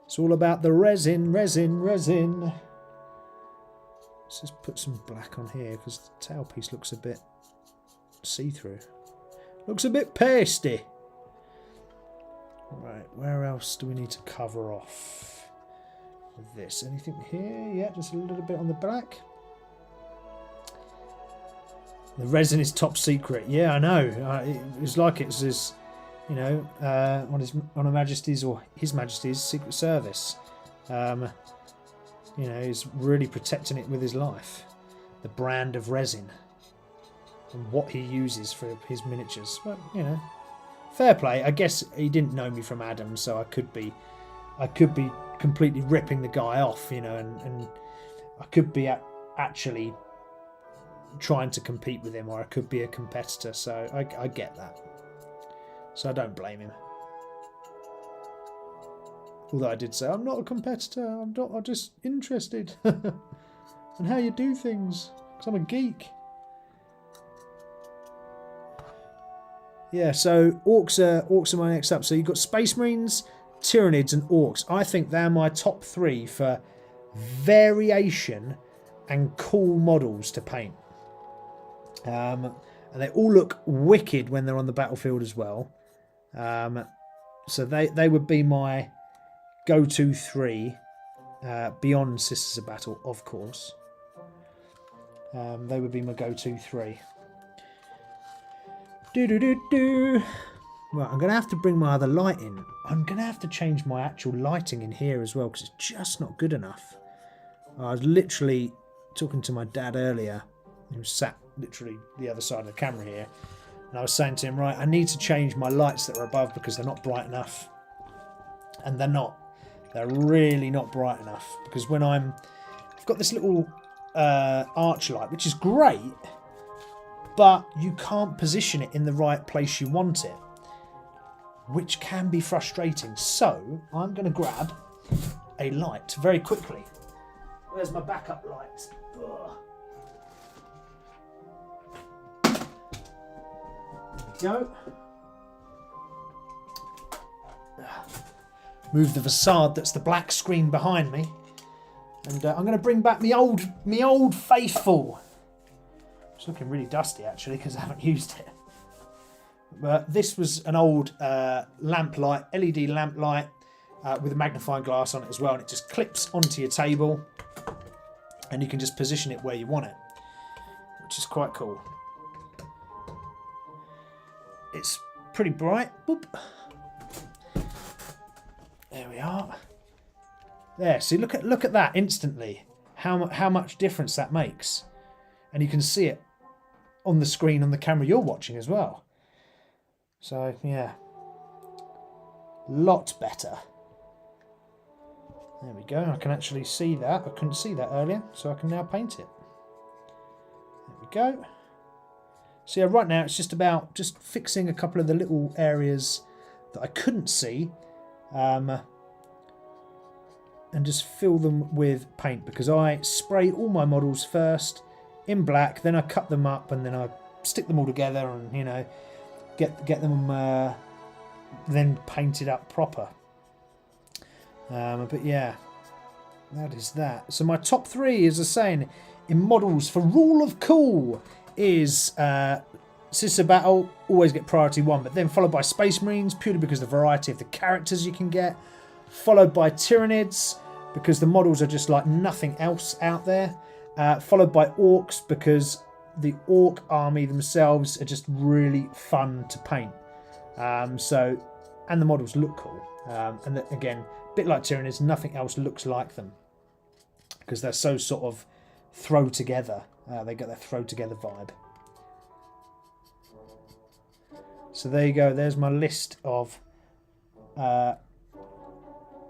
It's all about the resin. Let's just put some black on here because the tailpiece looks a bit see-through. Looks a bit pasty. Right, where else do we need to cover off with this? Anything here? Yeah, just a little bit on the black. The resin is top secret. Yeah, I know. It was like it was this, you know, on Her Majesty's or His Majesty's Secret Service. You know, he's really protecting it with his life. The brand of resin and what he uses for his miniatures. Well, you know, fair play. I guess he didn't know me from Adam, so I could be completely ripping the guy off, you know, and I could be actually trying to compete with him, or I could be a competitor. So I get that. So I don't blame him. Although I did say I'm not a competitor. I'm just interested in how you do things, because I'm a geek. Yeah, so orcs are my next up. So you've got Space Marines, Tyranids, and Orcs. I think they're my top 3 for variation and cool models to paint. And they all look wicked when they're on the battlefield as well. So they would be my go-to 3 beyond Sisters of Battle, of course. They would be my go-to 3. Right, I'm going to have to bring my other light in. I'm going to have to change my actual lighting in here as well, because it's just not good enough. I was literally talking to my dad earlier, who sat literally the other side of the camera here, and I was saying to him, right, I need to change my lights that are above because they're not bright enough. And they're not. They're really not bright enough, because when I've got this little arch light, which is great, but you can't position it in the right place you want it, which can be frustrating. So I'm going to grab a light very quickly. Where's my backup light? There we go. Move the facade that's the black screen behind me, and I'm going to bring back me old faithful. It's looking really dusty actually because I haven't used it. But this was an old lamp light, LED lamp light with a magnifying glass on it as well, and it just clips onto your table, and you can just position it where you want it, which is quite cool. It's pretty bright. Boop. There we are. There, see, look at that instantly. How much difference that makes, and you can see it on the screen on the camera you're watching as well. So yeah, lot better. There we go. I can actually see that. I couldn't see that earlier, so I can now paint it. There we go. So yeah, right now it's just about fixing a couple of the little areas that I couldn't see, and just fill them with paint, because I spray all my models first in black, then I cut them up, and then I stick them all together, and you know, get them then painted up proper. But yeah, that is that. So my top 3, as I was saying, in models for rule of cool is Sisters of Battle, always get priority 1, but then followed by Space Marines, purely because of the variety of the characters you can get, followed by Tyranids, because the models are just like nothing else out there, followed by Orcs, because the Orc army themselves are just really fun to paint. And the models look cool. And again, a bit like Tyranids, nothing else looks like them, because they're so sort of throw together. They got their throw together vibe. So there you go. There's my list of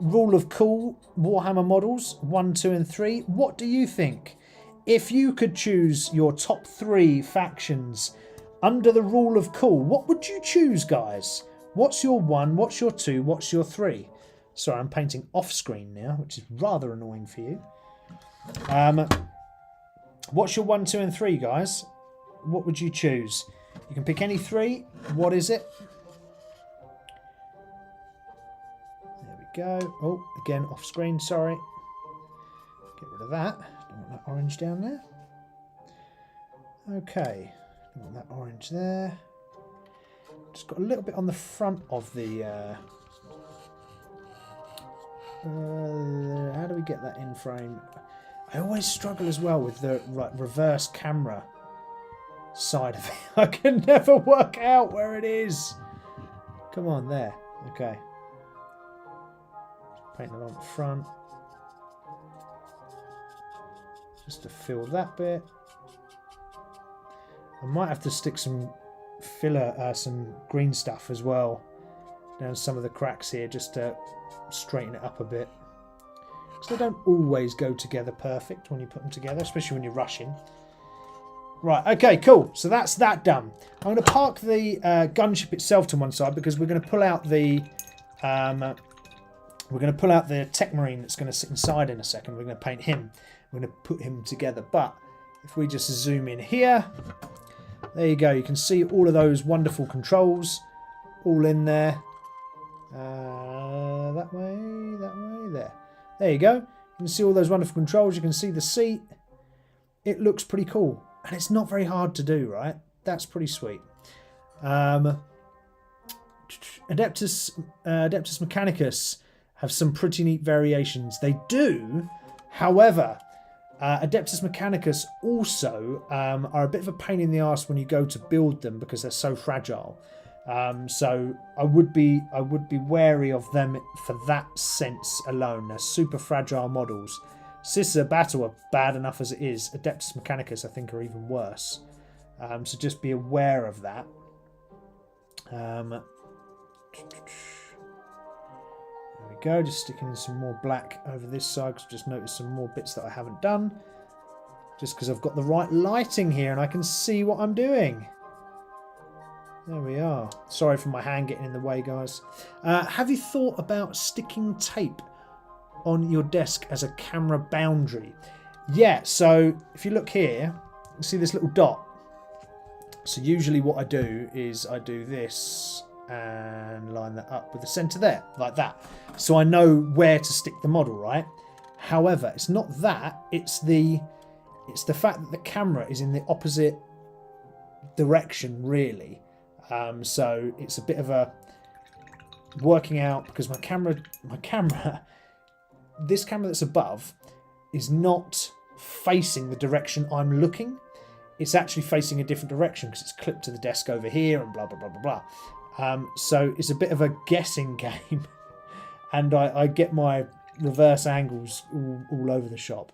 rule of cool Warhammer models 1, 2, and 3. What do you think? If you could choose your top 3 factions under the rule of cool, what would you choose, guys? What's your 1? What's your 2? What's your 3? Sorry, I'm painting off screen now, which is rather annoying for you. What's your 1, 2, and 3, guys? What would you choose? You can pick any 3. What is it? There we go. Oh, again, off screen, sorry. Get rid of that. Don't want that orange down there. Okay. Don't want that orange there. Just got a little bit on the front of the... how do we get that in frame? I always struggle as well with the reverse camera side of it. I can never work out where it is. Come on, there. Okay. Paint along the front. Just to fill that bit. I might have to stick some filler, some green stuff as well down some of the cracks here, just to straighten it up a bit. Because they don't always go together perfect when you put them together, especially when you're rushing. Right, okay, cool. So that's that done. I'm going to park the gunship itself to one side because we're going to pull out the tech marine that's going to sit inside in a second. We're going to paint him. We're going to put him together. But if we just zoom in here, there you go. You can see all of those wonderful controls all in there. That way, there. There you go. You can see all those wonderful controls. You can see the seat. It looks pretty cool. And it's not very hard to do, right? That's pretty sweet. Adeptus Mechanicus have some pretty neat variations. They do, however, Adeptus Mechanicus also are a bit of a pain in the arse when you go to build them because they're so fragile. So I would be wary of them for that sense alone. They're super fragile models. Sisters of Battle are bad enough as it is. Adeptus Mechanicus, I think, are even worse. So just be aware of that. There we go. Just sticking in some more black over this side because I've just noticed some more bits that I haven't done. Just because I've got the right lighting here and I can see what I'm doing. There we are. Sorry for my hand getting in the way, guys. Have you thought about sticking tape on your desk as a camera boundary? Yeah, so if you look here, you see this little dot. So usually what I do is I do this and line that up with the centre there, like that. So I know where to stick the model, right? However, it's not that, it's the fact that the camera is in the opposite direction, really. So it's a bit of a working out because my camera, this camera that's above is not facing the direction I'm looking. It's actually facing a different direction because it's clipped to the desk over here and blah, blah, blah, blah, blah. So it's a bit of a guessing game. And I get my reverse angles all over the shop.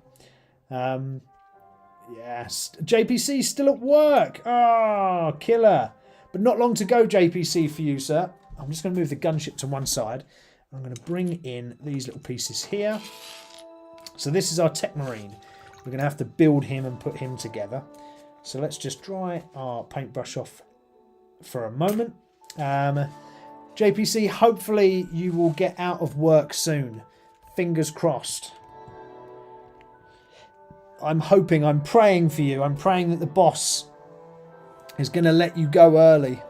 Yes. JPC still at work. Oh, killer. But not long to go, JPC, for you, sir. I'm just going to move the gunship to one side. I'm going to bring in these little pieces here. So this is our Tech Marine. We're going to have to build him and put him together. So let's just dry our paintbrush off for a moment. JPC, hopefully you will get out of work soon. Fingers crossed. I'm hoping, I'm praying for you. I'm praying that the boss is going to let you go early.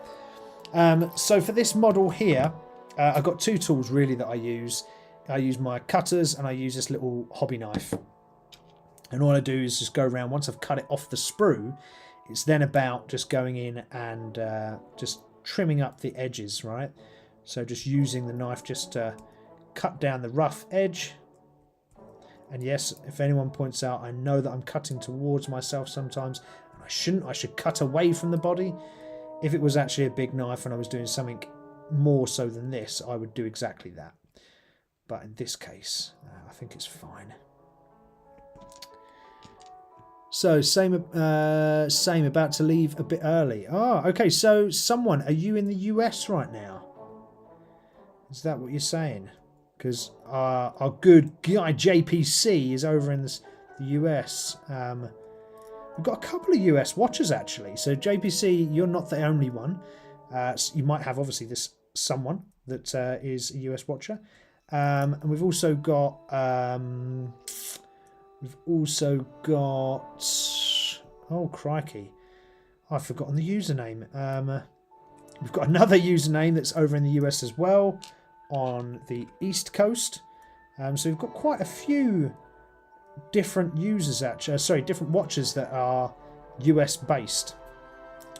So for this model here, I've got two tools really that I use. I use my cutters and I use this little hobby knife. And all I do is just go around. Once I've cut it off the sprue, it's then about just going in and just trimming up the edges, right? So just using the knife just to cut down the rough edge. And yes, if anyone points out, I know that I'm cutting towards myself sometimes. And I shouldn't. I should cut away from the body. If it was actually a big knife and I was doing something more so than this, I would do exactly that. But in this case, I think it's fine. So, same about to leave a bit early. Ah, okay, so someone, are you in the US right now? Is that what you're saying? Because our good guy JPC is over in the US. We've got a couple of US watchers, actually. So, JPC, you're not the only one. You might have, obviously, this someone that is a US watcher. And we've also got... oh crikey, I've forgotten the username. We've got another username that's over in the US as well, on the East Coast. So we've got quite a few different users, actually, different watchers that are US based,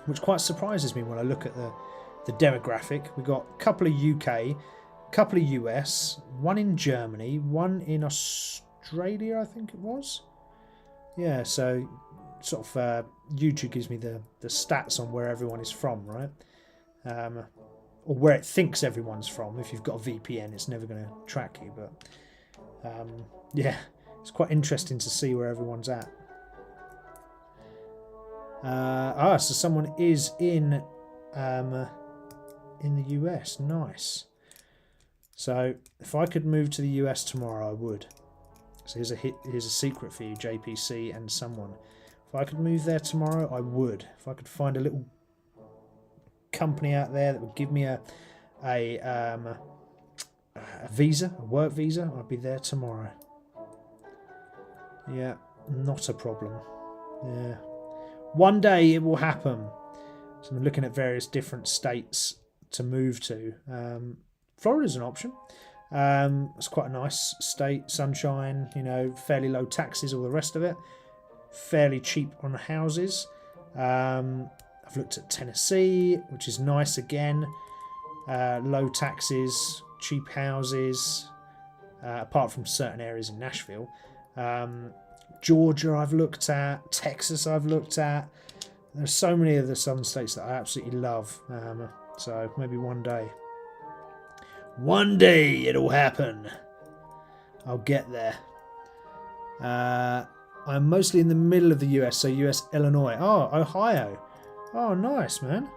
which quite surprises me when I look at the demographic. We've got a couple of UK, a couple of US, one in Germany, one in Australia, I think it was. Yeah, so sort of YouTube gives me the stats on where everyone is from, right? Or where it thinks everyone's from. If you've got a VPN, it's never going to track you. But yeah, it's quite interesting to see where everyone's at. So someone is in in the US. Nice. So if I could move to the US tomorrow, I would. So here's a secret for you, JPC and someone. If I could move there tomorrow, I would. If I could find a little company out there that would give me a visa, a work visa, I'd be there tomorrow. Yeah, not a problem. Yeah, one day it will happen. So I'm looking at various different states to move to. Florida's an option. It's quite a nice state, sunshine, you know, fairly low taxes, all the rest of it. Fairly cheap on houses. I've looked at Tennessee, which is nice again. Low taxes, cheap houses, apart from certain areas in Nashville. Georgia I've looked at, Texas I've looked at. There's so many of the southern states that I absolutely love. So maybe one day. One day it'll happen. I'll get there. I'm mostly in the middle of the US, so US, Illinois. Oh, Ohio. Oh, nice, man.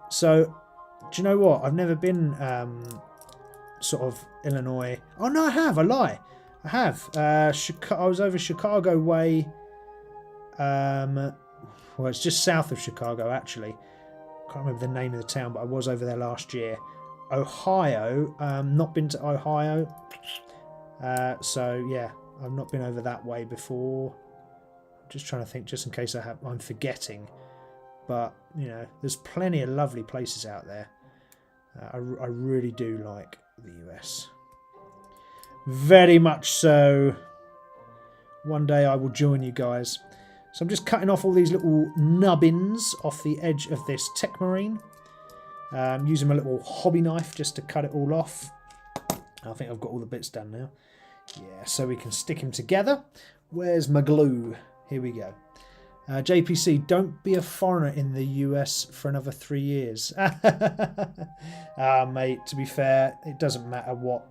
So, do you know what? I've never been sort of Illinois. Oh, no, I have. I lie. I have. I was over Chicago way. Well, it's just south of Chicago, actually. Can't remember the name of the town, but I was over there last year. Ohio. Not been to Ohio. So, yeah. I've not been over that way before. Just trying to think, just in case I'm forgetting. But, you know, there's plenty of lovely places out there. I really do like the US. Very much so. One day I will join you guys. So I'm just cutting off all these little nubbins off the edge of this Techmarine. Using my little hobby knife just to cut it all off. I think I've got all the bits done now. Yeah, so we can stick him together. Where's my glue? Here we go. JPC, don't be a foreigner in the US for another 3 years. Mate, to be fair, it doesn't matter what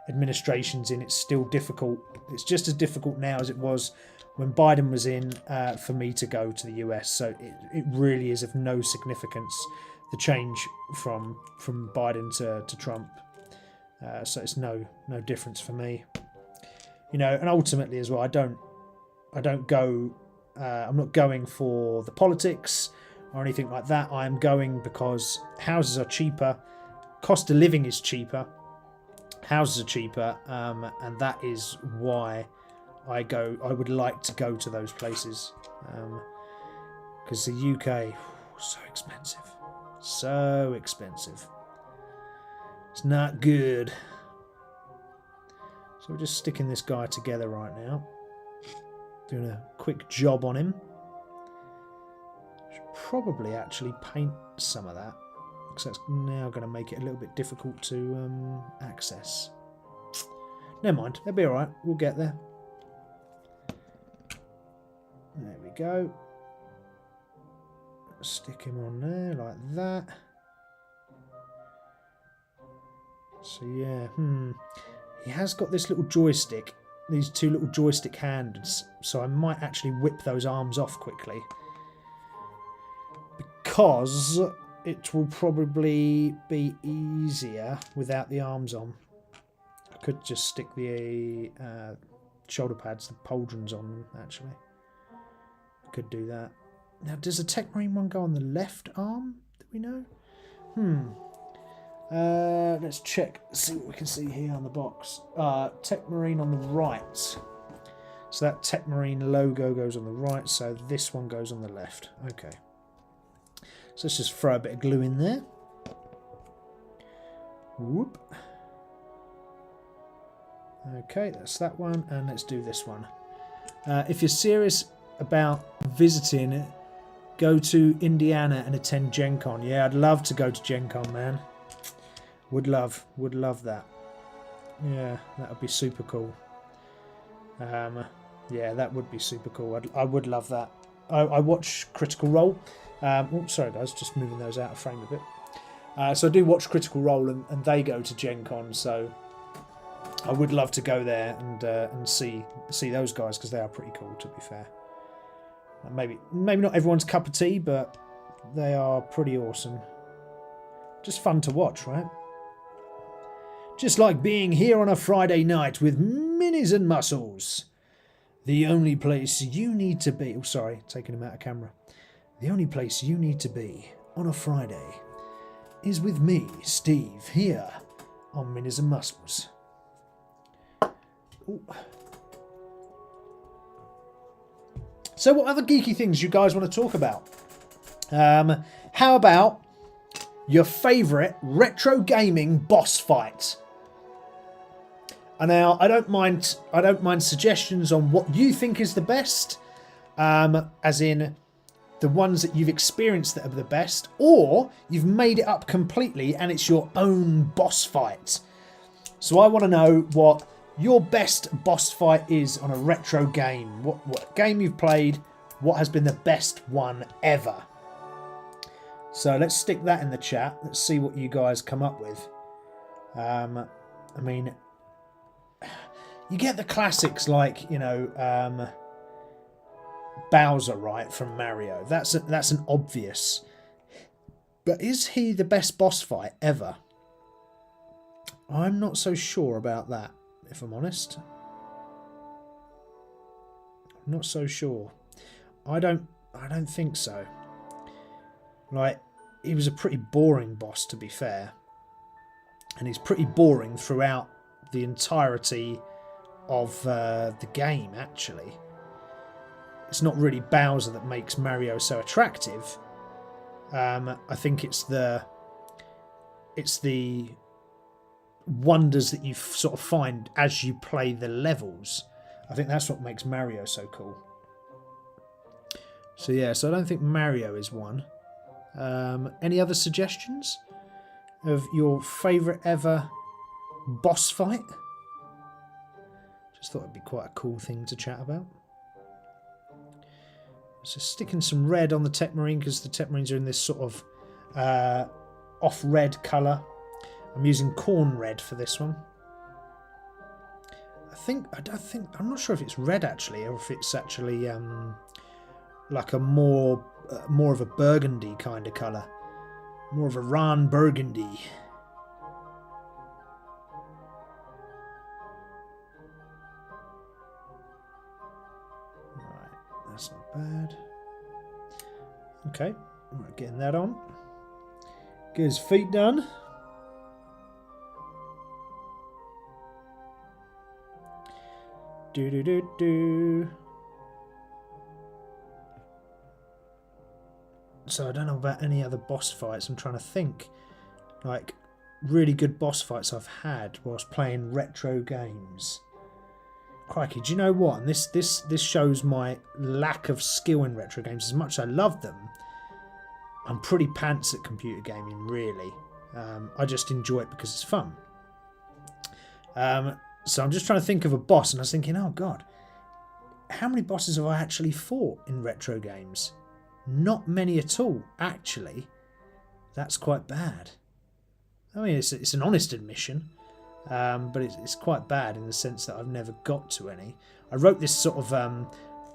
administration's in. It's still difficult. It's just as difficult now as it was when Biden was in for me to go to the US. So it really is of no significance, the change from Biden to Trump. So it's no difference for me, you know. And ultimately as well, I don't go. I'm not going for the politics or anything like that. I am going because houses are cheaper, cost of living is cheaper, houses are cheaper, and that is why I go. I would like to go to those places because the UK, so expensive. It's not good. So we're just sticking this guy together right now. Doing a quick job on him. Should probably actually paint some of that, because that's now going to make it a little bit difficult to access. Never mind, it'll be alright. We'll get there. There we go. Stick him on there like that. So yeah, he has got this little joystick, these two little joystick hands, so I might actually whip those arms off quickly, because it will probably be easier without the arms on. I could just stick the shoulder pads, the pauldrons on them, actually. I could do that. Now, does the Techmarine one go on the left arm? Do we know? Let's check, see what we can see here on the box. Techmarine on the right. So that Techmarine logo goes on the right, so this one goes on the left. Okay. So let's just throw a bit of glue in there. Whoop. Okay, that's that one, and let's do this one. If you're serious about visiting, go to Indiana and attend Gen Con. Yeah, I'd love to go to Gen Con, man. Would love that. Yeah, that would be super cool. Yeah, that would be super cool. I would love that. I watch Critical Role. Oh, sorry guys, just moving those out of frame a bit. So I do watch Critical Role, and they go to Gen Con, so I would love to go there and see those guys, because they are pretty cool, to be fair. Maybe not everyone's cup of tea, but They are pretty awesome. Just fun to watch, right? Just like being here on a Friday night with Minis-N-Muscles. The only place you need to be... Oh, sorry, taking him out of camera. The only place you need to be on a Friday is with me, Steve, here on Minis-N-Muscles. Ooh. So what other geeky things you guys want to talk about? How about your favourite retro gaming boss fight? And now I don't mind suggestions on what you think is the best, as in the ones that you've experienced that are the best, or you've made it up completely and it's your own boss fight. So I want to know what your best boss fight is on a retro game. What game you've played, what has been the best one ever. So let's stick that in the chat. Let's see what you guys come up with. I mean, you get the classics like, you know, Bowser, right, from Mario. That's an obvious. But is he the best boss fight ever? I'm not so sure about that, if I'm honest. I'm not so sure. I don't think so. Like, he was a pretty boring boss, to be fair. And he's pretty boring throughout the entirety of the game, actually. It's not really Bowser that makes Mario so attractive. I think it's the wonders that you sort of find as you play the levels. I think that's what makes Mario so cool. So yeah, so I don't think Mario is one. Any other suggestions of your favourite ever boss fight? Just thought it'd be quite a cool thing to chat about. So sticking some red on the Techmarine because the Techmarines are in this sort of off red colour. I'm using corn red for this one. I'm not sure if it's red actually, or if it's actually like a more of a burgundy kind of colour, more of a Ron burgundy. Right, that's not bad. Okay, right, getting that on. Get his feet done. Do. So I don't know about any other boss fights. I'm trying to think, like really good boss fights I've had whilst playing retro games. Crikey, do you know what? And this shows my lack of skill in retro games. As much as I love them, I'm pretty pants at computer gaming, really. I just enjoy it because it's fun. So I'm just trying to think of a boss, and I was thinking, oh god, how many bosses have I actually fought in retro games? Not many at all, actually. That's quite bad. I mean, it's an honest admission, but it's quite bad in the sense that I've never got to any. I wrote this sort of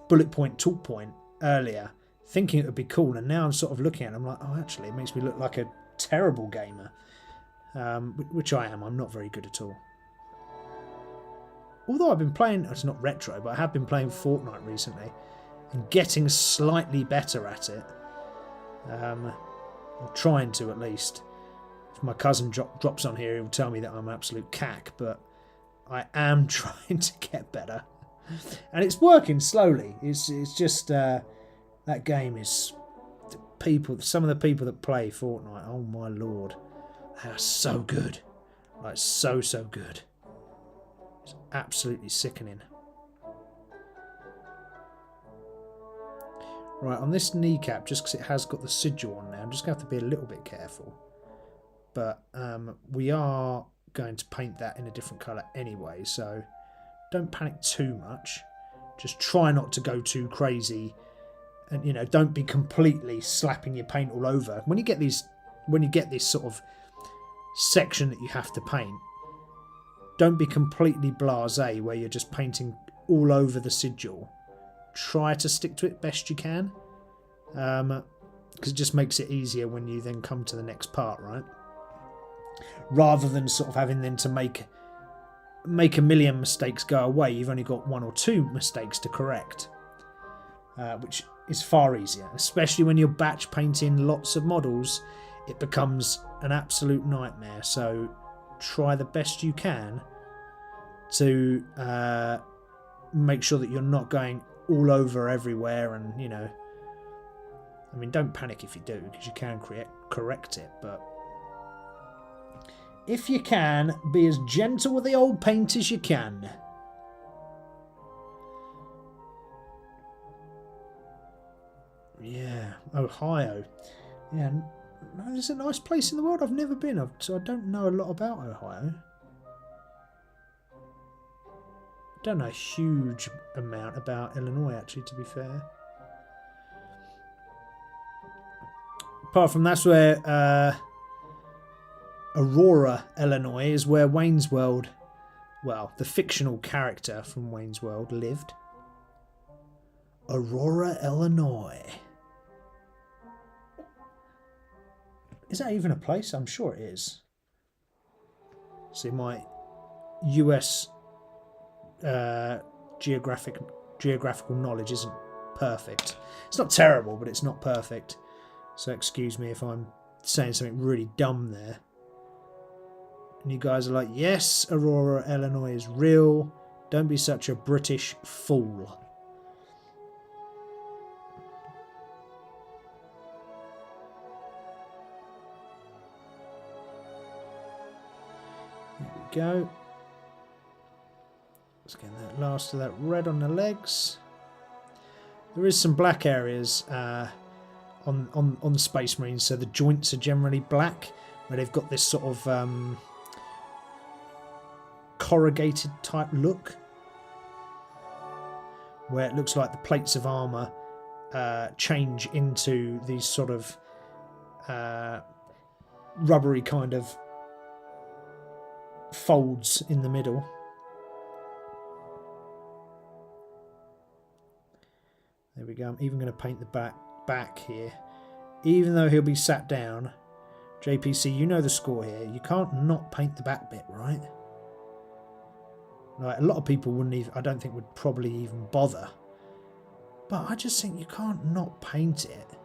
bullet point talk point earlier, thinking it would be cool, and now I'm sort of looking at it, I'm like, oh, actually, it makes me look like a terrible gamer, which I am. I'm not very good at all. Although I've been playing, it's not retro, but I have been playing Fortnite recently and getting slightly better at it. Or trying to, at least. If my cousin drops on here, he'll tell me that I'm an absolute cack, but I am trying to get better. And it's working slowly. It's just, that game is... Some of the people that play Fortnite, oh my lord, they are so good. Like, so good. It's absolutely sickening. Right, on this kneecap, just because it has got the sigil on now, I'm just going to have to be a little bit careful. But we are going to paint that in a different colour anyway, so don't panic too much. Just try not to go too crazy, and you know, don't be completely slapping your paint all over. When you get this sort of section that you have to paint, don't be completely blasé where you're just painting all over the sigil. Try to stick to it best you can. Because because it just makes it easier when you then come to the next part, right? Rather than sort of having then to make a million mistakes go away, you've only got 1 or 2 mistakes to correct, which is far easier, especially when you're batch painting lots of models. It becomes an absolute nightmare. So try the best you can to make sure that you're not going all over everywhere, and I mean, don't panic if you do, because you can correct it, but if you can, be as gentle with the old paint as you can. Yeah, Ohio. Yeah, no, it's a nice place in the world. I've never been, so I don't know a lot about Ohio. I don't know a huge amount about Illinois, actually, to be fair. Apart from that's where Aurora, Illinois, is where Wayne's World, well, the fictional character from Wayne's World lived. Aurora, Illinois. Is that even a place? I'm sure it is. See, my US geographical knowledge isn't perfect. It's not terrible, but it's not perfect. So excuse me if I'm saying something really dumb there. And you guys are like, yes, Aurora, Illinois is real. Don't be such a British fool. There we go. Let's get that last of that red on the legs. There is some black areas on the Space Marines, so the joints are generally black, where they've got this sort of corrugated type look, where it looks like the plates of armour change into these sort of rubbery kind of folds in the middle. There we go. I'm even going to paint the back here, even though he'll be sat down. JPC, you know the score here. You can't not paint the back bit, right? Like, a lot of people wouldn't even, I don't think, would probably even bother. But I just think you can't not paint it.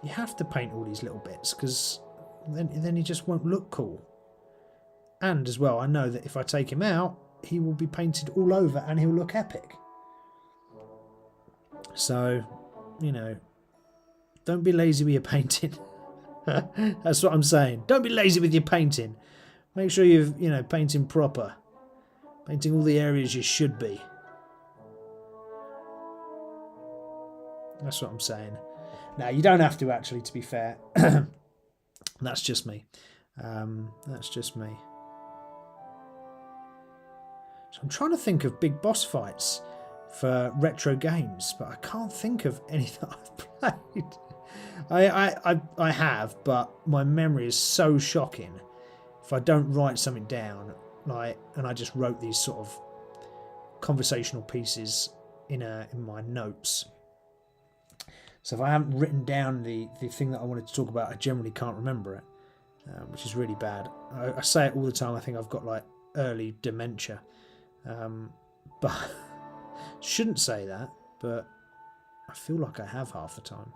You have to paint all these little bits, because then he just won't look cool. And as well, I know that if I take him out, he will be painted all over and he'll look epic. So, don't be lazy with your painting. That's what I'm saying. Don't be lazy with your painting. Make sure you're, painting proper. Painting all the areas you should be. That's what I'm saying. Now, you don't have to, actually, to be fair. That's just me. That's just me. So I'm trying to think of big boss fights for retro games, but I can't think of any that I've played. I have, but my memory is so shocking. If I don't write something down, and I just wrote these sort of conversational pieces in my notes. So if I haven't written down the thing that I wanted to talk about, I generally can't remember it, which is really bad. I say it all the time. I think I've got early dementia, but shouldn't say that. But I feel like I have half the time.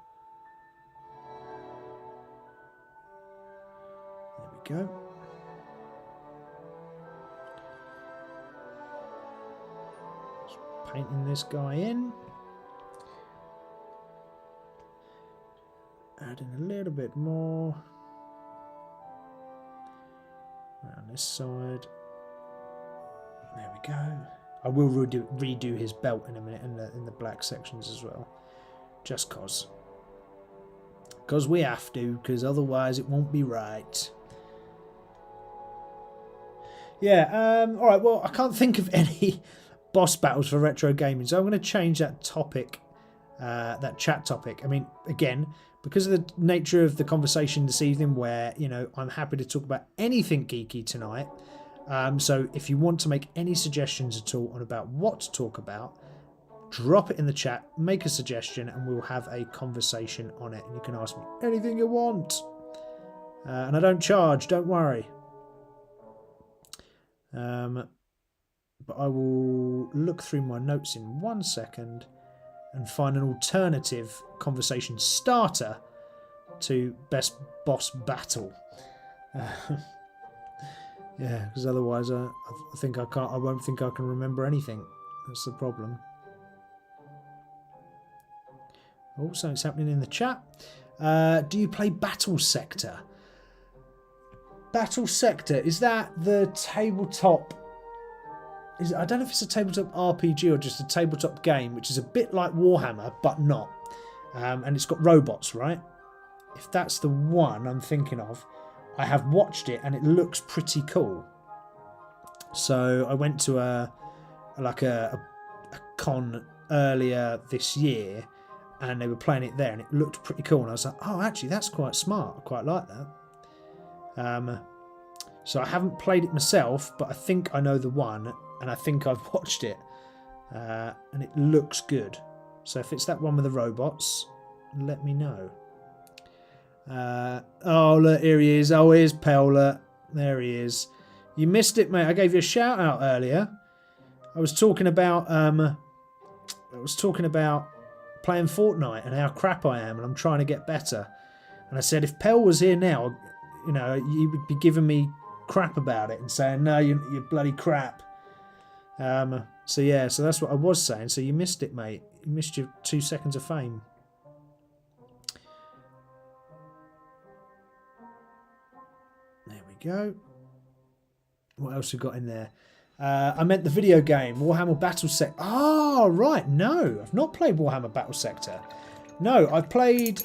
There we go. Just painting this guy in. Adding a little bit more around this side. There we go. I will redo his belt in a minute in the black sections as well, just cause we have to, because otherwise it won't be right. Yeah. All right. Well, I can't think of any boss battles for retro gaming, so I'm going to change that topic, that chat topic. I mean, again, because of the nature of the conversation this evening, where I'm happy to talk about anything geeky tonight. So if you want to make any suggestions at all on about what to talk about, drop it in the chat, make a suggestion, and we'll have a conversation on it. And you can ask me anything you want. And I don't charge, don't worry. But I will look through my notes in 1 second and find an alternative conversation starter to Best Boss Battle. Yeah, because otherwise I think I can't. I won't think I can remember anything. That's the problem. Oh, something's happening in the chat. Do you play Battle Sector? Battle Sector, is that the tabletop? I don't know if it's a tabletop RPG or just a tabletop game, which is a bit like Warhammer, but not. And it's got robots, right? If that's the one I'm thinking of, I have watched it and it looks pretty cool. So I went to a con earlier this year, and they were playing it there, and it looked pretty cool. And I was like, oh, actually, that's quite smart. I quite like that. So I haven't played it myself, but I think I know the one, and I think I've watched it, and it looks good. So if it's that one with the robots, let me know. Oh, look, here he is. Oh, here's Paola. There he is. You missed it, mate. I gave you a shout out earlier. I was talking about playing Fortnite and how crap I am, and I'm trying to get better. And I said, if Pel was here now, you know, you would be giving me crap about it and saying, no, you're bloody crap. So yeah, so that's what I was saying. So you missed it, mate. You missed your 2 seconds of fame. There we go. What else we got in there? I meant the video game, Warhammer Battle Sector. Oh, right. No, I've not played Warhammer Battle Sector. No, I've played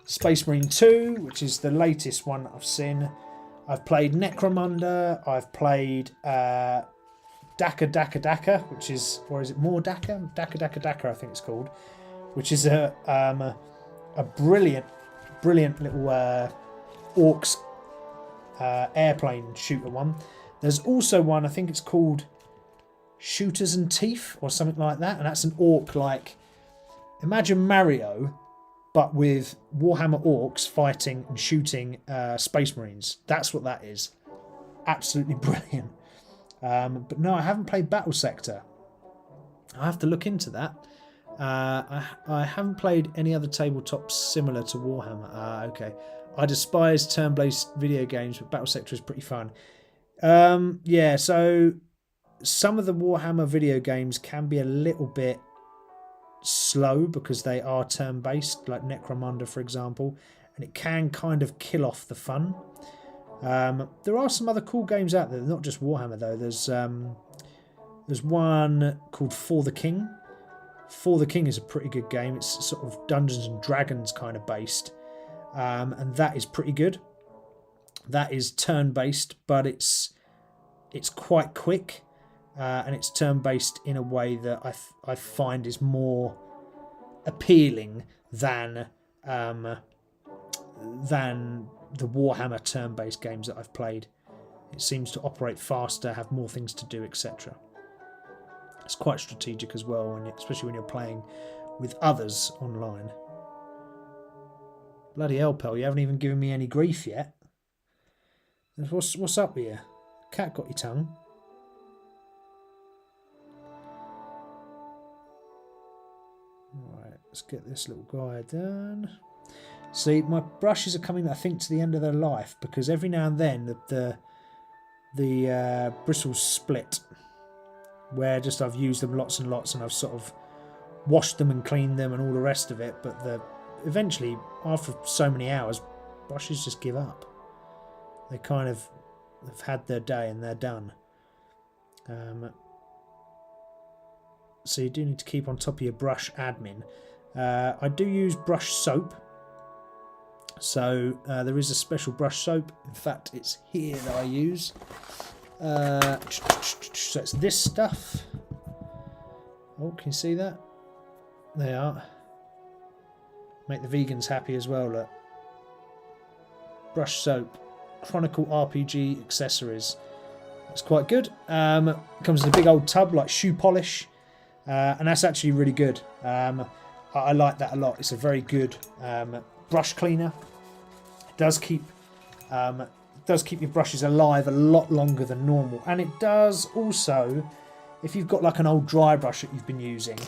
Space Marine 2, which is the latest one I've seen. I've played Necromunda. I've played Daka, which is, or is it more Daka? Daka, I think it's called, which is a brilliant little orcs airplane shooter one. There's also one, I think it's called Shooters and Teeth or something like that, and that's an orc, like, imagine Mario but with Warhammer orcs fighting and shooting Space Marines. That's what that is. Absolutely brilliant. But no, I haven't played Battle Sector. I have to look into that. I haven't played any other tabletops similar to Warhammer. Okay. I despise turn-based video games, but Battle Sector is pretty fun. Yeah, so some of the Warhammer video games can be a little bit slow because they are turn-based, like Necromunda, for example, and it can kind of kill off the fun. There are some other cool games out there, not just Warhammer though. There's one called For the King. For the King is a pretty good game. It's sort of Dungeons and Dragons kind of based, and that is pretty good. That is turn-based, but it's quite quick, and it's turn-based in a way that I find is more appealing than the Warhammer turn-based games that I've played. It seems to operate faster, have more things to do, etc. It's quite strategic as well, especially when you're playing with others online. Bloody hell, Pel, you haven't even given me any grief yet. What's up with you? Cat got your tongue. Alright, let's get this little guy done. See, my brushes are coming, I think, to the end of their life, because every now and then the bristles split, where just I've used them lots and lots, and I've sort of washed them and cleaned them and all the rest of it, but eventually, after so many hours, brushes just give up. They kind of have had their day and they're done. So you do need to keep on top of your brush admin. I do use brush soap. So there is a special brush soap. In fact, it's here that I use. So it's this stuff. Oh, can you see that? They are. Make the vegans happy as well, look. Brush soap. Chronicle RPG accessories. It's quite good. Comes in a big old tub like shoe polish. and that's actually really good. I like that a lot. It's a very good brush cleaner. It does keep your brushes alive a lot longer than normal, and it does also, if you've got like an old dry brush that you've been using,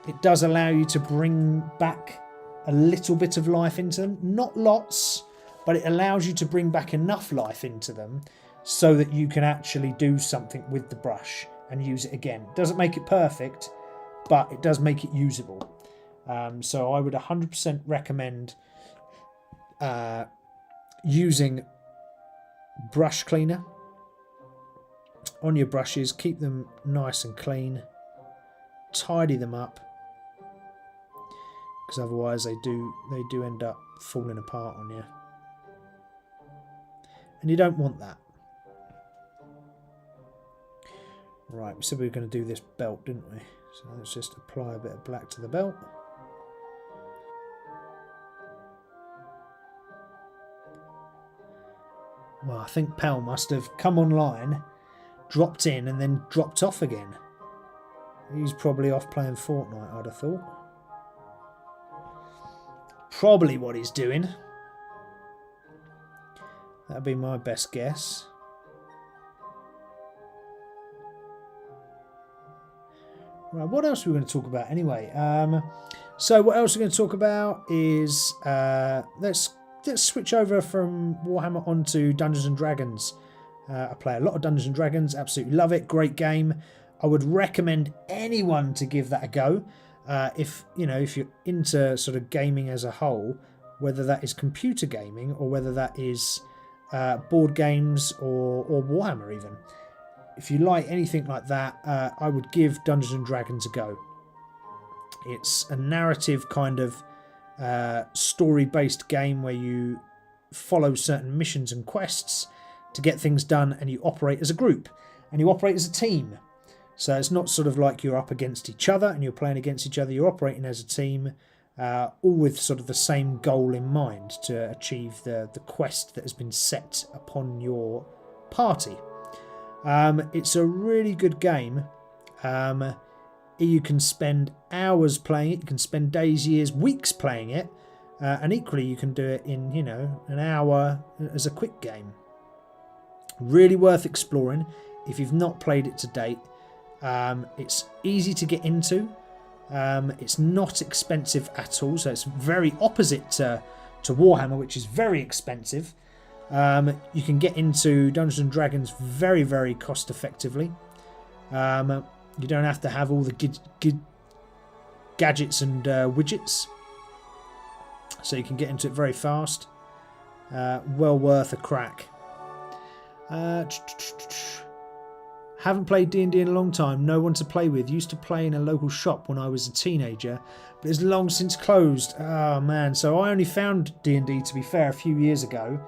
it does allow you to bring back a little bit of life into them. Not lots, but it allows you to bring back enough life into them so that you can actually do something with the brush and use it again. It doesn't make it perfect, but it does make it usable. So I would 100% recommend using brush cleaner on your brushes. Keep them nice and clean, tidy them up, because otherwise they do end up falling apart on you, and you don't want that. Right, we said we were going to do this belt, didn't we? So let's just apply a bit of black to the belt. Well, I think Pal must have come online, dropped in, and then dropped off again. He's probably off playing Fortnite, I'd have thought. Probably what he's doing. That'd be my best guess. Right, what else are we going to talk about anyway? So what else we're going to talk about is let's switch over from Warhammer onto Dungeons and Dragons. I play a lot of Dungeons and Dragons, absolutely love it, great game. I would recommend anyone to give that a go. If you're into sort of gaming as a whole, whether that is computer gaming or whether that is board games or Warhammer even. If you like anything like that, I would give Dungeons and Dragons a go. It's a narrative kind of story-based game where you follow certain missions and quests to get things done, and you operate as a group and you operate as a team. So it's not sort of like you're up against each other and you're playing against each other. You're operating as a team, all with sort of the same goal in mind, to achieve the quest that has been set upon your party. It's a really good game. You can spend hours playing it. You can spend days, years, weeks playing it. And equally you can do it in, an hour as a quick game. Really worth exploring if you've not played it to date. It's easy to get into. It's not expensive at all, so it's very opposite to Warhammer, which is very expensive. You can get into Dungeons and Dragons very, very cost effectively. You don't have to have all the gadgets and widgets, so you can get into it very fast. Well worth a crack. Haven't played D&D in a long time. No one to play with. Used to play in a local shop when I was a teenager, but it's long since closed. Oh man! So I only found D&D, to be fair, a few years ago.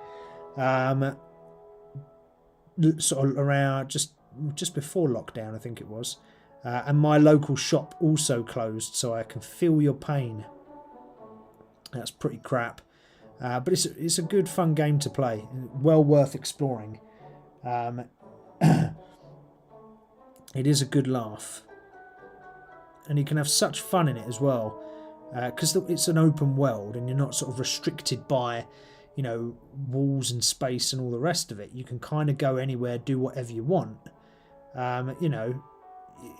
Sort of around just before lockdown, I think it was. And my local shop also closed, so I can feel your pain. That's pretty crap. But it's a good, fun game to play. Well worth exploring. It is a good laugh. And you can have such fun in it as well. Because it's an open world and you're not sort of restricted by, walls and space and all the rest of it. You can kind of go anywhere, do whatever you want.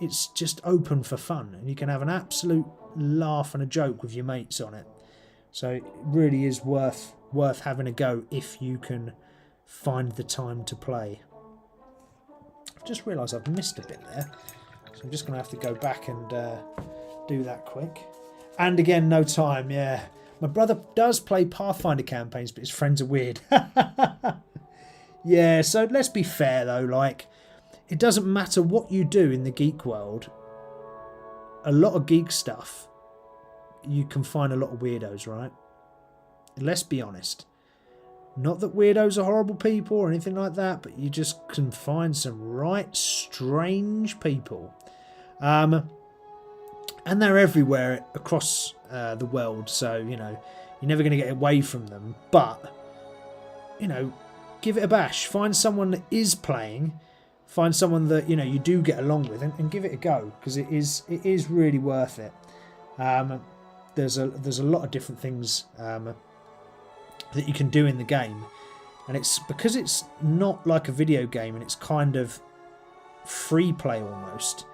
It's just open for fun. And you can have an absolute laugh and a joke with your mates on it. So it really is worth having a go if you can find the time to play. I've just realised I've missed a bit there, so I'm just going to have to go back and do that quick. And again, no time, yeah. My brother does play Pathfinder campaigns, but his friends are weird. Yeah, so let's be fair though, like, it doesn't matter what you do in the geek world. A lot of geek stuff, you can find a lot of weirdos, right? Let's be honest. Not that weirdos are horrible people or anything like that, but you just can find some right strange people. And they're everywhere across the world, so, you're never going to get away from them. But, give it a bash. Find someone that is playing. find someone that you do get along with, and give it a go, because it is really worth it. There's a lot of different things that you can do in the game, and it's because it's not like a video game and it's kind of free play almost.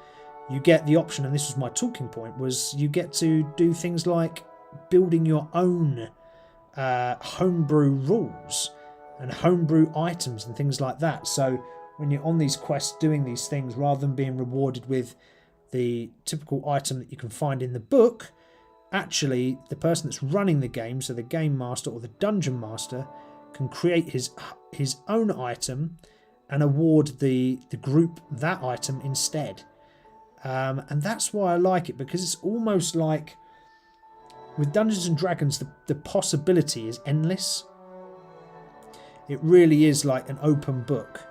You get the option, and this was my talking point, was you get to do things like building your own homebrew rules and homebrew items and things like that. So when you're on these quests doing these things, rather than being rewarded with the typical item that you can find in the book, actually the person that's running the game, so the game master or the dungeon master, can create his own item and award the group that item instead. And that's why I like it, because it's almost like with Dungeons and Dragons the possibility is endless. It really is like an open book,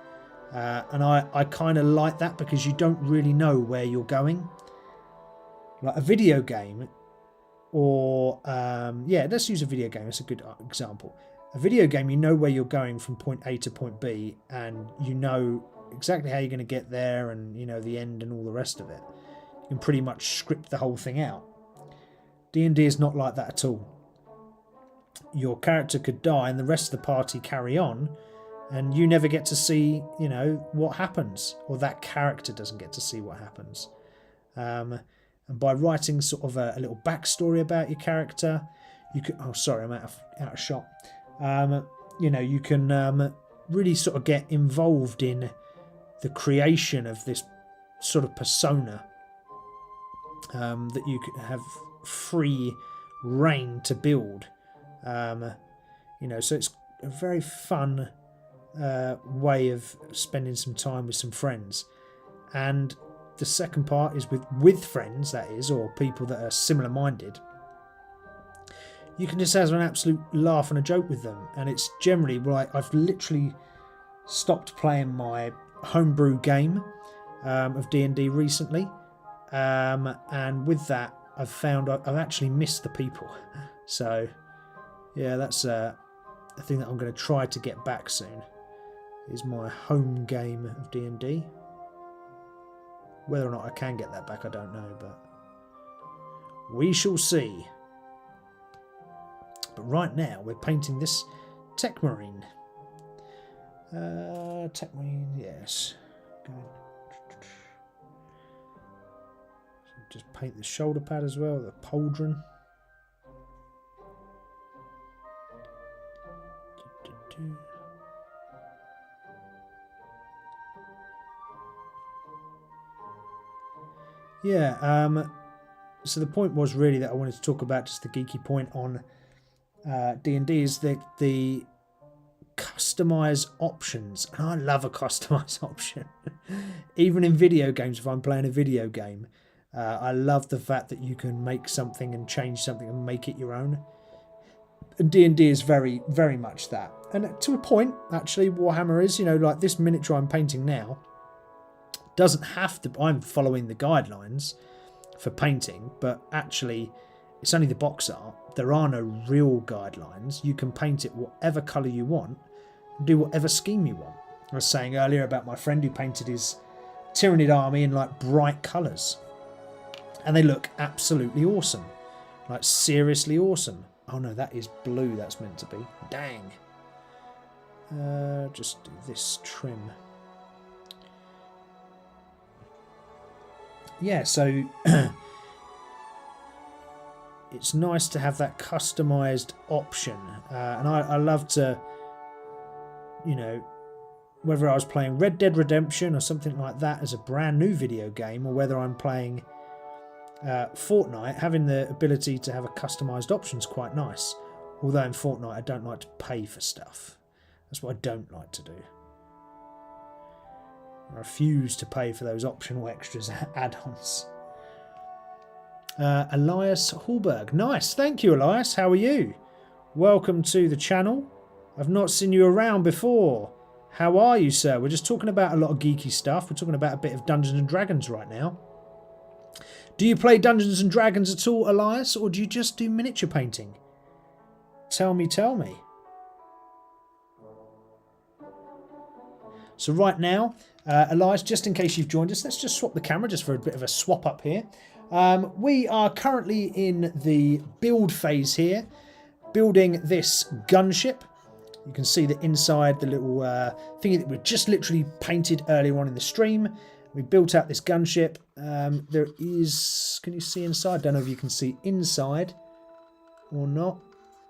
and I kind of like that, because you don't really know where you're going. Like a video game, or let's use a video game. It's a good example. A video game, you know where you're going from point A to point B, and you know exactly how you're going to get there, and the end and all the rest of it. You can pretty much script the whole thing out. D&D is not like that at all. Your character could die and the rest of the party carry on, and you never get to see what happens, or that character doesn't get to see what happens. And by writing sort of a little backstory about your character, you can I'm out of shot. You can really sort of get involved in the creation of this sort of persona that you can have free reign to build. So it's a very fun way of spending some time with some friends. And the second part is with friends, that is, or people that are similar minded. You can just have an absolute laugh and a joke with them, and it's generally like I've literally stopped playing my homebrew game of D&D recently, and with that I've found I've actually missed the people. So yeah, that's a thing that I'm going to try to get back soon, is my home game of D&D. Whether or not I can get that back, I don't know, but we shall see. But right now we're painting this Tech Marine. Tech Marine, yes. So just paint the shoulder pad as well, the pauldron. Yeah, so the point was really that I wanted to talk about, just the geeky point on D&D, is the customize options. And I love a customize option. Even in video games, if I'm playing a video game, I love the fact that you can make something and change something and make it your own. And D&D is very, very much that. And to a point, actually, Warhammer is, like this miniature I'm painting now, doesn't have to, I'm following the guidelines for painting, but actually it's only the box art. There are no real guidelines. You can paint it whatever colour you want, and do whatever scheme you want. I was saying earlier about my friend who painted his Tyranid army in like bright colours, and they look absolutely awesome, like seriously awesome. Oh no, that is blue, that's meant to be. Dang. Just do this trim. Yeah, so it's nice to have that customised option, and I love to, whether I was playing Red Dead Redemption or something like that as a brand new video game, or whether I'm playing Fortnite, having the ability to have a customised option is quite nice. Although in Fortnite I don't like to pay for stuff. That's what I don't like to do. I refuse to pay for those optional extras add-ons. Elias Hallberg. Nice. Thank you, Elias. How are you? Welcome to the channel. I've not seen you around before. How are you, sir? We're just talking about a lot of geeky stuff. We're talking about a bit of Dungeons and Dragons right now. Do you play Dungeons and Dragons at all, Elias, or do you just do miniature painting? Tell me, tell me. So right now, Elias, just in case you've joined us, let's just swap the camera just for a bit of a swap up here. We are currently in the build phase here, building this gunship. You can see that inside the little thingy that we just literally painted earlier on in the stream. We built out this gunship. There is... Can you see inside? Don't know if you can see inside or not.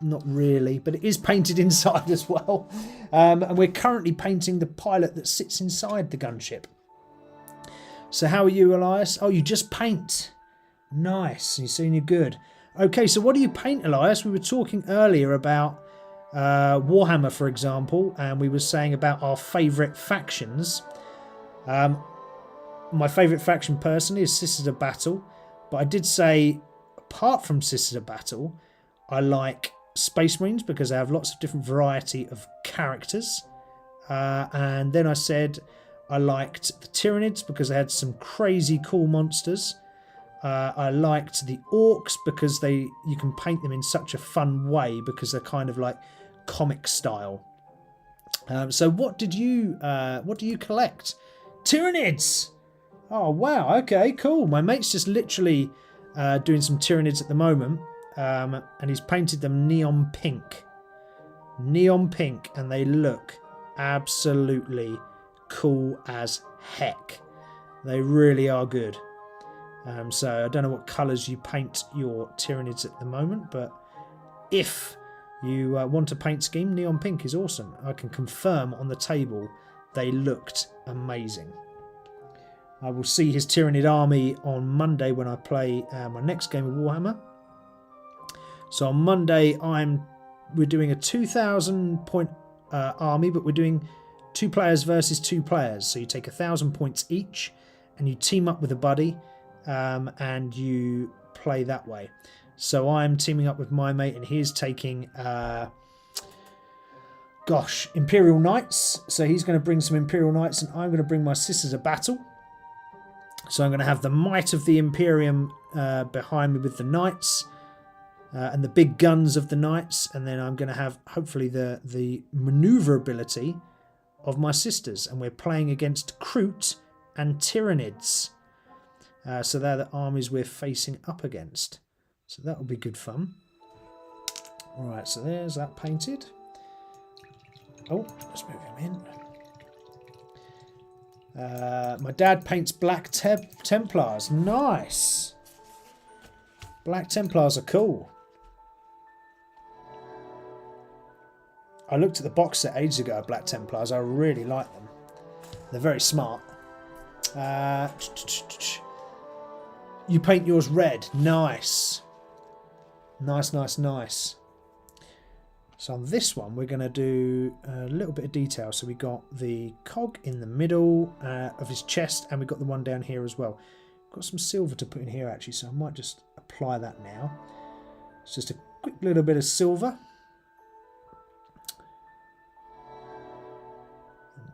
Not really, but it is painted inside as well. And we're currently painting the pilot that sits inside the gunship. So how are you, Elias? Oh, you just paint. Nice. You're saying you're good. Okay, so what do you paint, Elias? We were talking earlier about Warhammer, for example, and we were saying about our favourite factions. My favourite faction personally is Sisters of Battle, but I did say, apart from Sisters of Battle, I like Space Marines because they have lots of different variety of characters. And then I said I liked the Tyranids because they had some crazy cool monsters. I liked the Orcs because you can paint them in such a fun way because they're kind of like comic style. So what do you collect? Tyranids! Oh wow, okay, cool. My mate's just literally doing some Tyranids at the moment. And he's painted them neon pink, and they look absolutely cool as heck. They really are good. So I don't know what colours you paint your Tyranids at the moment, but if you want a paint scheme, neon pink is awesome. I can confirm on the table they looked amazing. I will see his Tyranid army on Monday when I play my next game of Warhammer. So on Monday, we're doing a 2,000 point army, but we're doing 2 players versus 2 players. So you take 1,000 points each, and you team up with a buddy, and you play that way. So I'm teaming up with my mate, and he's taking, Imperial Knights. So he's going to bring some Imperial Knights, and I'm going to bring my Sisters of Battle. So I'm going to have the might of the Imperium behind me with the Knights. And the big guns of the Knights, and then I'm going to have hopefully the manoeuvrability of my sisters, and we're playing against Kroot and Tyranids. So they're the armies we're facing up against. So that will be good fun. Alright, so there's that painted. Oh, let's move him in. My dad paints Black Templars. Nice! Black Templars are cool. I looked at the box set ages ago of Black Templars. I really like them. They're very smart. You paint yours red. Nice. Nice. So on this one, we're going to do a little bit of detail. So we got the cog in the middle of his chest, and we got the one down here as well. Got some silver to put in here actually, so I might just apply that now. It's just a quick little bit of silver.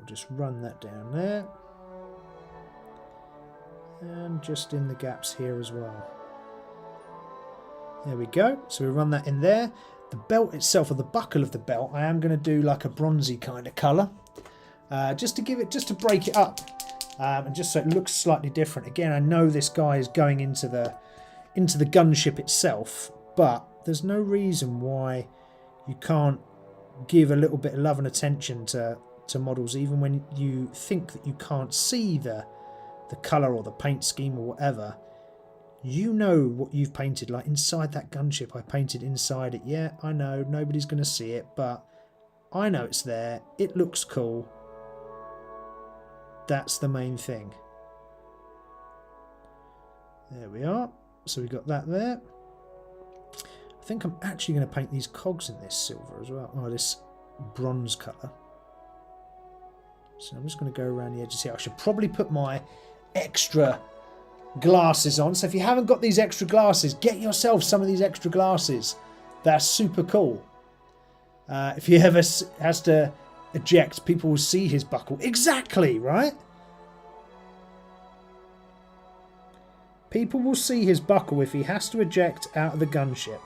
Just run that down there, and just in the gaps here as well. There we go. So we run that in there. The belt itself, or the buckle of the belt, I am going to do like a bronzy kind of colour, just to break it up, and just so it looks slightly different. Again, I know this guy is going into the gunship itself, but there's no reason why you can't give a little bit of love and attention to models, even when you think that you can't see the colour or the paint scheme or whatever. You know what you've painted. Like inside that gunship, I painted inside it. Yeah, I know nobody's going to see it, but I know it's there. It looks cool. That's the main thing. There we are. So we got that there. I think I'm actually going to paint these cogs in this silver as well. Oh, this bronze colour. So I'm just going to go around the edges here. I should probably put my extra glasses on. So if you haven't got these extra glasses, get yourself some of these extra glasses. They're super cool. If he ever has to eject, people will see his buckle. Exactly, right? People will see his buckle if he has to eject out of the gunship.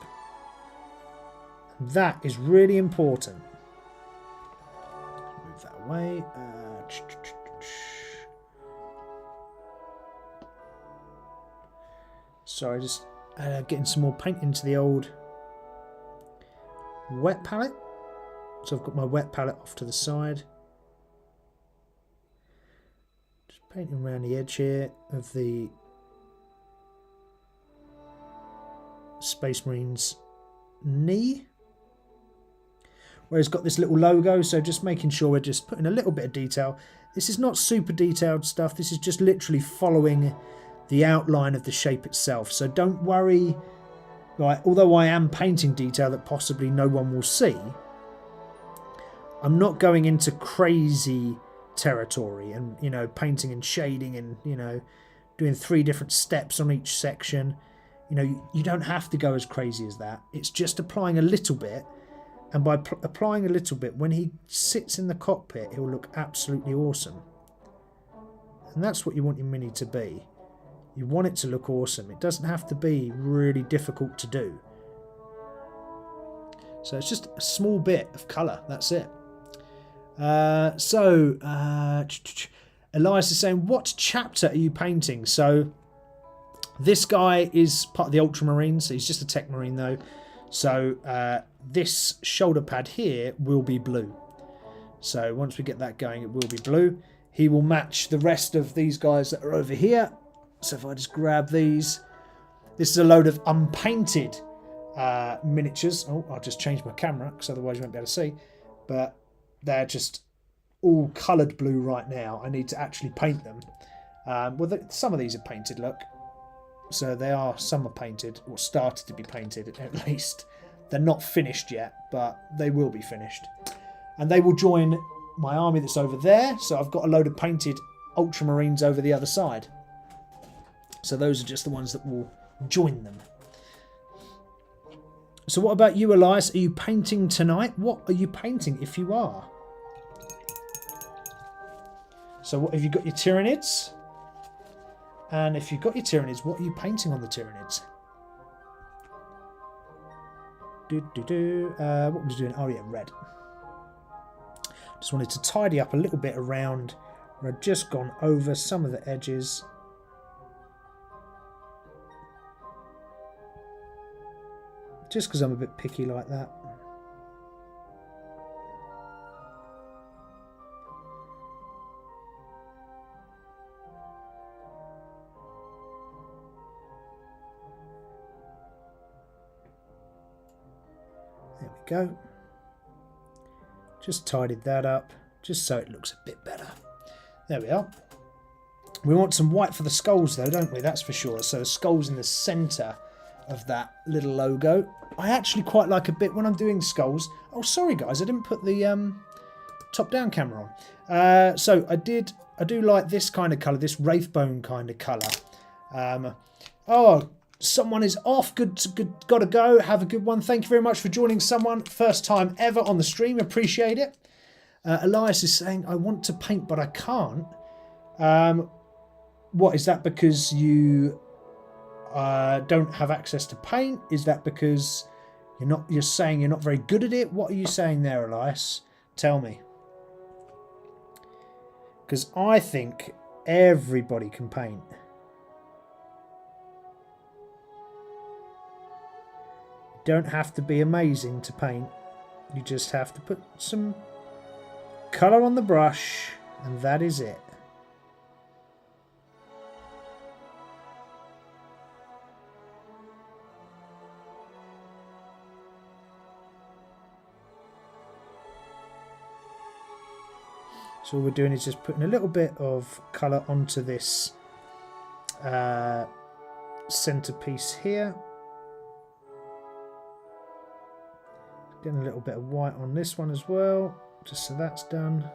That is really important. Move that away. Sorry, just getting some more paint into the old wet palette. So I've got my wet palette off to the side. Just painting around the edge here of the Space Marine's knee, where it's got this little logo. So just making sure we're just putting a little bit of detail. This is not super detailed stuff. This is just literally following the outline of the shape itself. So don't worry. Right, although I am painting detail that possibly no one will see, I'm not going into crazy territory and, you know, painting and shading and, you know, doing 3 different steps on each section. You know, you don't have to go as crazy as that. It's just applying a little bit. And by applying a little bit, when he sits in the cockpit, he'll look absolutely awesome. And that's what you want your Mini to be. You want it to look awesome. It doesn't have to be really difficult to do. So it's just a small bit of colour. That's it. Elias is saying, what chapter are you painting? So this guy is part of the Ultramarine. So he's just a Tech Marine though. So this shoulder pad here will be blue. So once we get that going, it will be blue. He will match the rest of these guys that are over here. So if I just grab these, this is a load of unpainted miniatures. Oh, I'll just change my camera because otherwise you won't be able to see. But they're just all coloured blue right now. I need to actually paint them. Some of these are painted, look. So they are, some are painted, or started to be painted at least. They're not finished yet, but they will be finished. And they will join my army that's over there. So I've got a load of painted Ultramarines over the other side. So those are just the ones that will join them. So what about you, Elias? Are you painting tonight? What are you painting if you are? So what have you got, your Tyranids? And if you've got your Tyranids, what are you painting on the Tyranids? What was I doing? Oh yeah, red. Just wanted to tidy up a little bit around where I'd just gone over some of the edges. Just because I'm a bit picky like that. There we go. Just tidied that up, just so it looks a bit better. There we are. We want some white for the skulls though, don't we? That's for sure. So the skull's in the centre of that little logo. I actually quite like a bit when I'm doing skulls. Oh, sorry guys, I didn't put the top-down camera on. So I do like this kind of colour, this Wraithbone kind of colour. Oh, someone is off. Good, gotta go. Have a good one. Thank you very much for joining someone. First time ever on the stream. Appreciate it. Elias is saying, I want to paint, but I can't. What, is that because you don't have access to paint? Is that because you're saying you're not very good at it? What are you saying there, Elias? Tell me. Because I think everybody can paint. You don't have to be amazing to paint. You just have to put some colour on the brush, and that is it. So all we're doing is just putting a little bit of colour onto this centerpiece here. Getting a little bit of white on this one as well, just so that's done.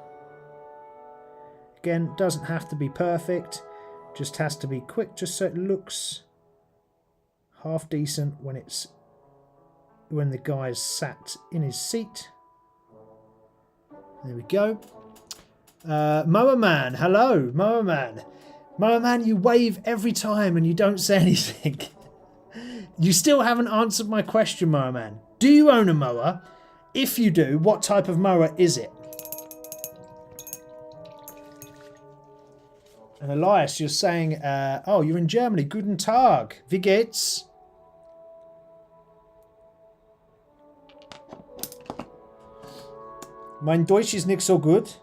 Again, doesn't have to be perfect, just has to be quick, just so it looks half decent when the guy's sat in his seat. There we go. Moa Man, hello, Moa Man. Moa Man, you wave every time and you don't say anything. You still haven't answered my question, Moa Man. Do you own a mower? If you do, what type of mower is it? And Elias, you're saying, oh, you're in Germany. Guten Tag. Wie geht's? Mein Deutsch ist nicht so gut.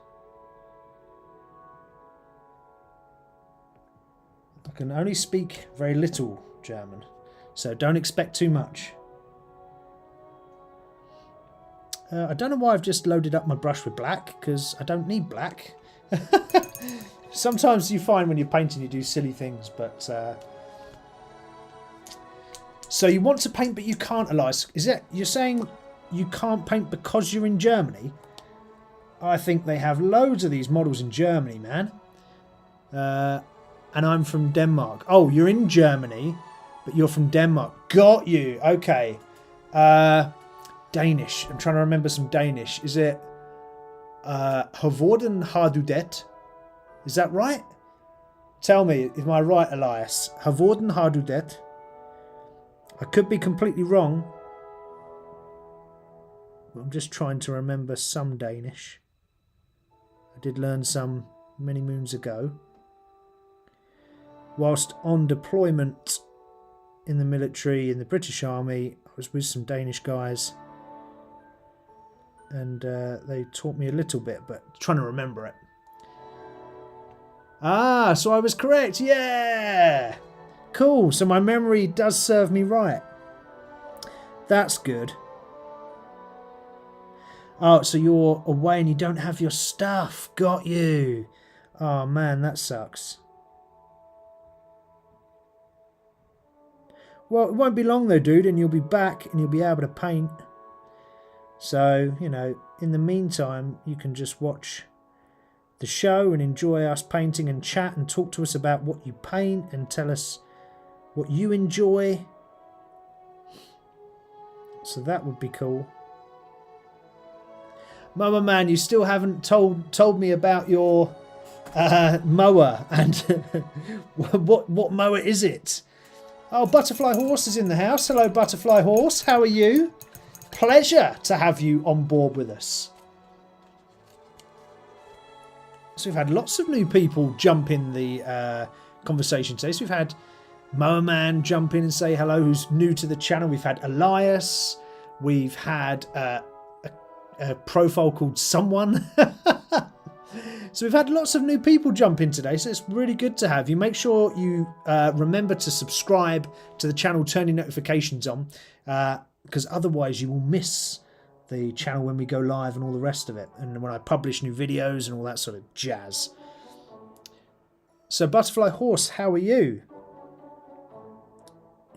I can only speak very little German, so don't expect too much. I don't know why I've just loaded up my brush with black, because I don't need black. Sometimes you find when you're painting you do silly things, but... So you want to paint but you can't, Elias. Is it, you're saying you can't paint because you're in Germany? I think they have loads of these models in Germany, man. And I'm from Denmark. Oh, you're in Germany, but you're from Denmark. Got you. Okay. Danish. I'm trying to remember some Danish. Is it Havorden har du det? Is that right? Tell me, am I right, Elias? Havorden har du det? I could be completely wrong. I'm just trying to remember some Danish. I did learn some many moons ago. Whilst on deployment in the military, in the British Army, I was with some Danish guys. And they taught me a little bit, but trying to remember it. Ah, so I was correct. Yeah! Cool. So my memory does serve me right. That's good. Oh, so you're away and you don't have your stuff. Got you. Oh, man, that sucks. Well, it won't be long though, dude, and you'll be back and you'll be able to paint. So, you know, in the meantime, you can just watch the show and enjoy us painting and chat and talk to us about what you paint and tell us what you enjoy. So that would be cool. Mama man, you still haven't told me about your mower and what mower is it? Oh, Butterfly Horse is in the house. Hello, Butterfly Horse. How are you? Pleasure to have you on board with us. So we've had lots of new people jump in the conversation today. So we've had Mower Man jump in and say hello, who's new to the channel. We've had Elias. We've had a profile called Someone. So we've had lots of new people jump in today, so it's really good to have you. Make sure you remember to subscribe to the channel, turn your notifications on, because otherwise you will miss the channel when we go live and all the rest of it, and when I publish new videos and all that sort of jazz. So Butterfly Horse, how are you?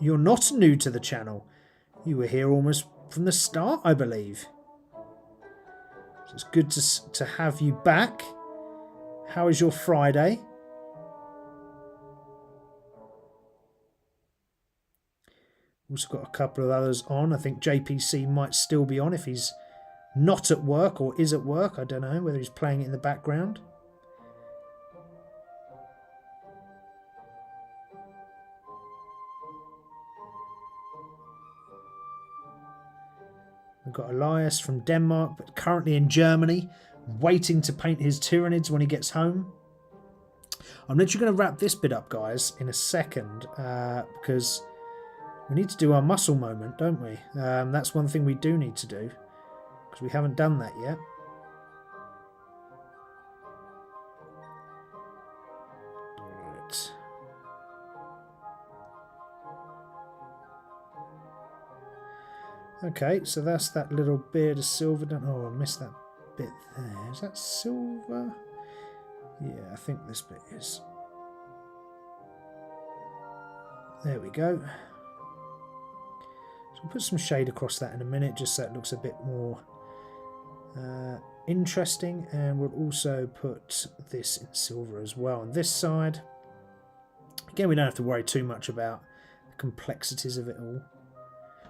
You're not new to the channel. You were here almost from the start, I believe. So it's good to have you back. How is your Friday? Also got a couple of others on. I think JPC might still be on if he's not at work or is at work. I don't know whether he's playing it in the background. We've got Elias from Denmark, but currently in Germany, waiting to paint his Tyranids when he gets home. I'm literally going to wrap this bit up, guys, in a second, because we need to do our muscle moment, don't we? That's one thing we do need to do, because we haven't done that yet. Right. Okay, so that's that little beard of silver. Oh, I missed that bit there. Is that silver? Yeah, I think this bit is. There we go. So we'll put some shade across that in a minute, just so it looks a bit more interesting. And we'll also put this in silver as well on this side. Again, we don't have to worry too much about the complexities of it all.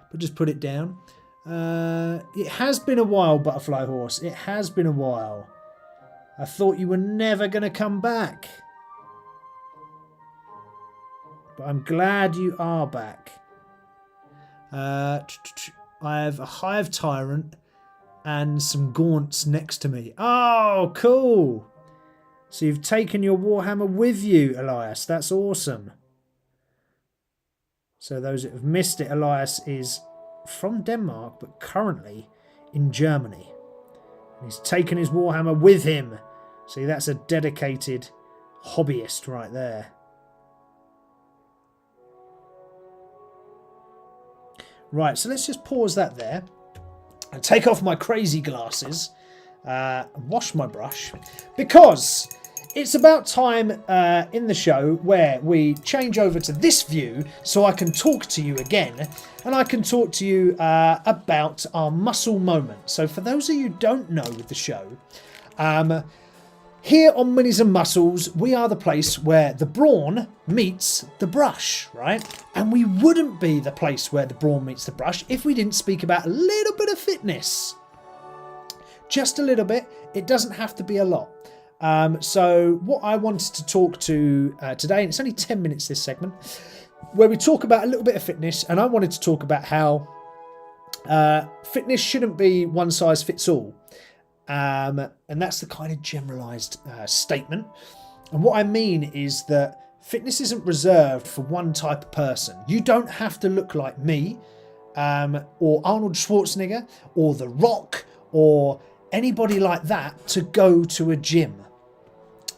But just put it down. It has been a while, Butterfly Horse. It has been a while. I thought you were never going to come back. But I'm glad you are back. I have a Hive Tyrant and some Gaunts next to me. Oh, cool. So you've taken your Warhammer with you, Elias. That's awesome. So those that have missed it, Elias is from Denmark, but currently in Germany. And he's taken his Warhammer with him. See, that's a dedicated hobbyist right there. Right, so let's just pause that there and take off my crazy glasses and wash my brush, because it's about time in the show where we change over to this view so I can talk to you again, and I can talk to you about our muscle moment. So for those of you who don't know with the show, here on Minis and Muscles, we are the place where the brawn meets the brush, right? And we wouldn't be the place where the brawn meets the brush if we didn't speak about a little bit of fitness. Just a little bit. It doesn't have to be a lot. So what I wanted to talk to today, and it's only 10 minutes this segment, where we talk about a little bit of fitness, and I wanted to talk about how fitness shouldn't be one size fits all. And that's the kind of generalised statement. And what I mean is that fitness isn't reserved for one type of person. You don't have to look like me, or Arnold Schwarzenegger, or The Rock, or anybody like that to go to a gym.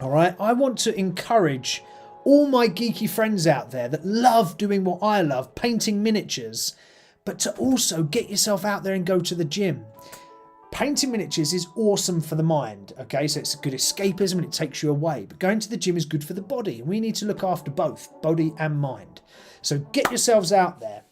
All right, I want to encourage all my geeky friends out there that love doing what I love, painting miniatures, but to also get yourself out there and go to the gym. Painting miniatures is awesome for the mind, okay, so it's a good escapism and it takes you away, but going to the gym is good for the body, and we need to look after both body and mind. So get yourselves out there.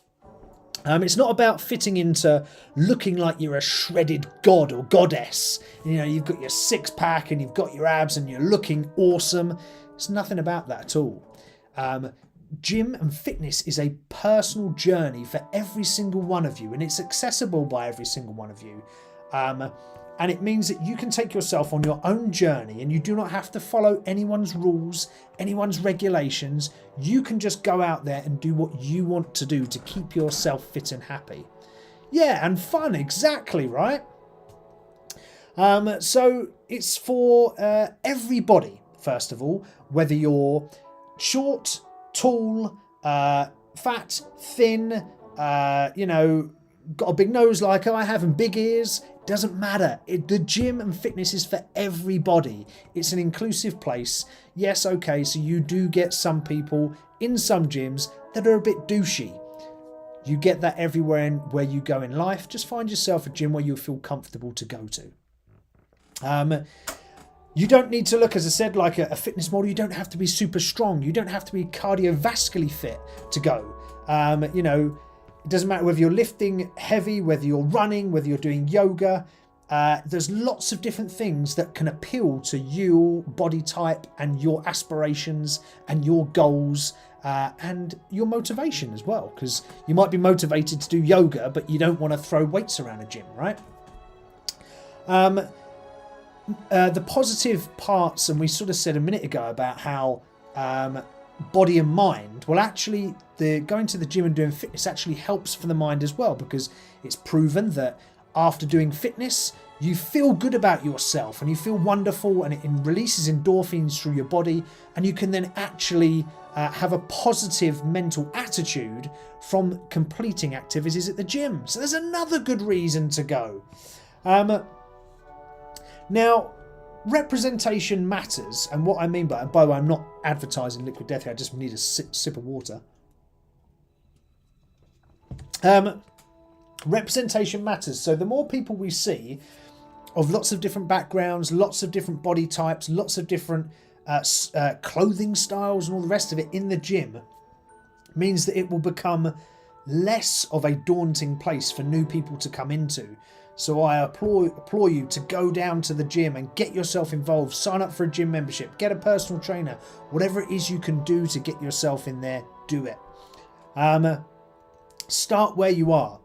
It's not about fitting into looking like you're a shredded god or goddess. You know, you've got your six-pack and you've got your abs and you're looking awesome. It's nothing about that at all. Gym and fitness is a personal journey for every single one of you, and it's accessible by every single one of you. And it means that you can take yourself on your own journey, and you do not have to follow anyone's rules, anyone's regulations. You can just go out there and do what you want to do to keep yourself fit and happy. Yeah, and fun, exactly, right? So it's for everybody, first of all, whether you're short, tall, fat, thin, you know, got a big nose like I have and big ears. Doesn't matter. The gym and fitness is for everybody. It's an inclusive place. Yes, okay, so you do get some people in some gyms that are a bit douchey. You get that everywhere where you go in life. Just find yourself a gym where you feel comfortable to go to. You don't need to look, as I said, like a fitness model. You don't have to be super strong. You don't have to be cardiovascularly fit to go. You know, it doesn't matter whether you're lifting heavy, whether you're running, whether you're doing yoga. There's lots of different things that can appeal to your body type and your aspirations and your goals and your motivation as well. Because you might be motivated to do yoga, but you don't want to throw weights around a gym, right? The positive parts, and we sort of said a minute ago about how body and mind, well, actually going to the gym and doing fitness actually helps for the mind as well, because it's proven that after doing fitness you feel good about yourself and you feel wonderful, and it releases endorphins through your body, and you can then actually have a positive mental attitude from completing activities at the gym. So there's another good reason to go. Now, representation matters, and what I mean by the way, I'm not advertising Liquid Death here, I just need a sip of water. Representation matters. So the more people we see of lots of different backgrounds, lots of different body types, lots of different clothing styles and all the rest of it in the gym, means that it will become less of a daunting place for new people to come into. So I implore you to go down to the gym and get yourself involved. Sign up for a gym membership, get a personal trainer, whatever it is you can do to get yourself in there, do it. Start where you are.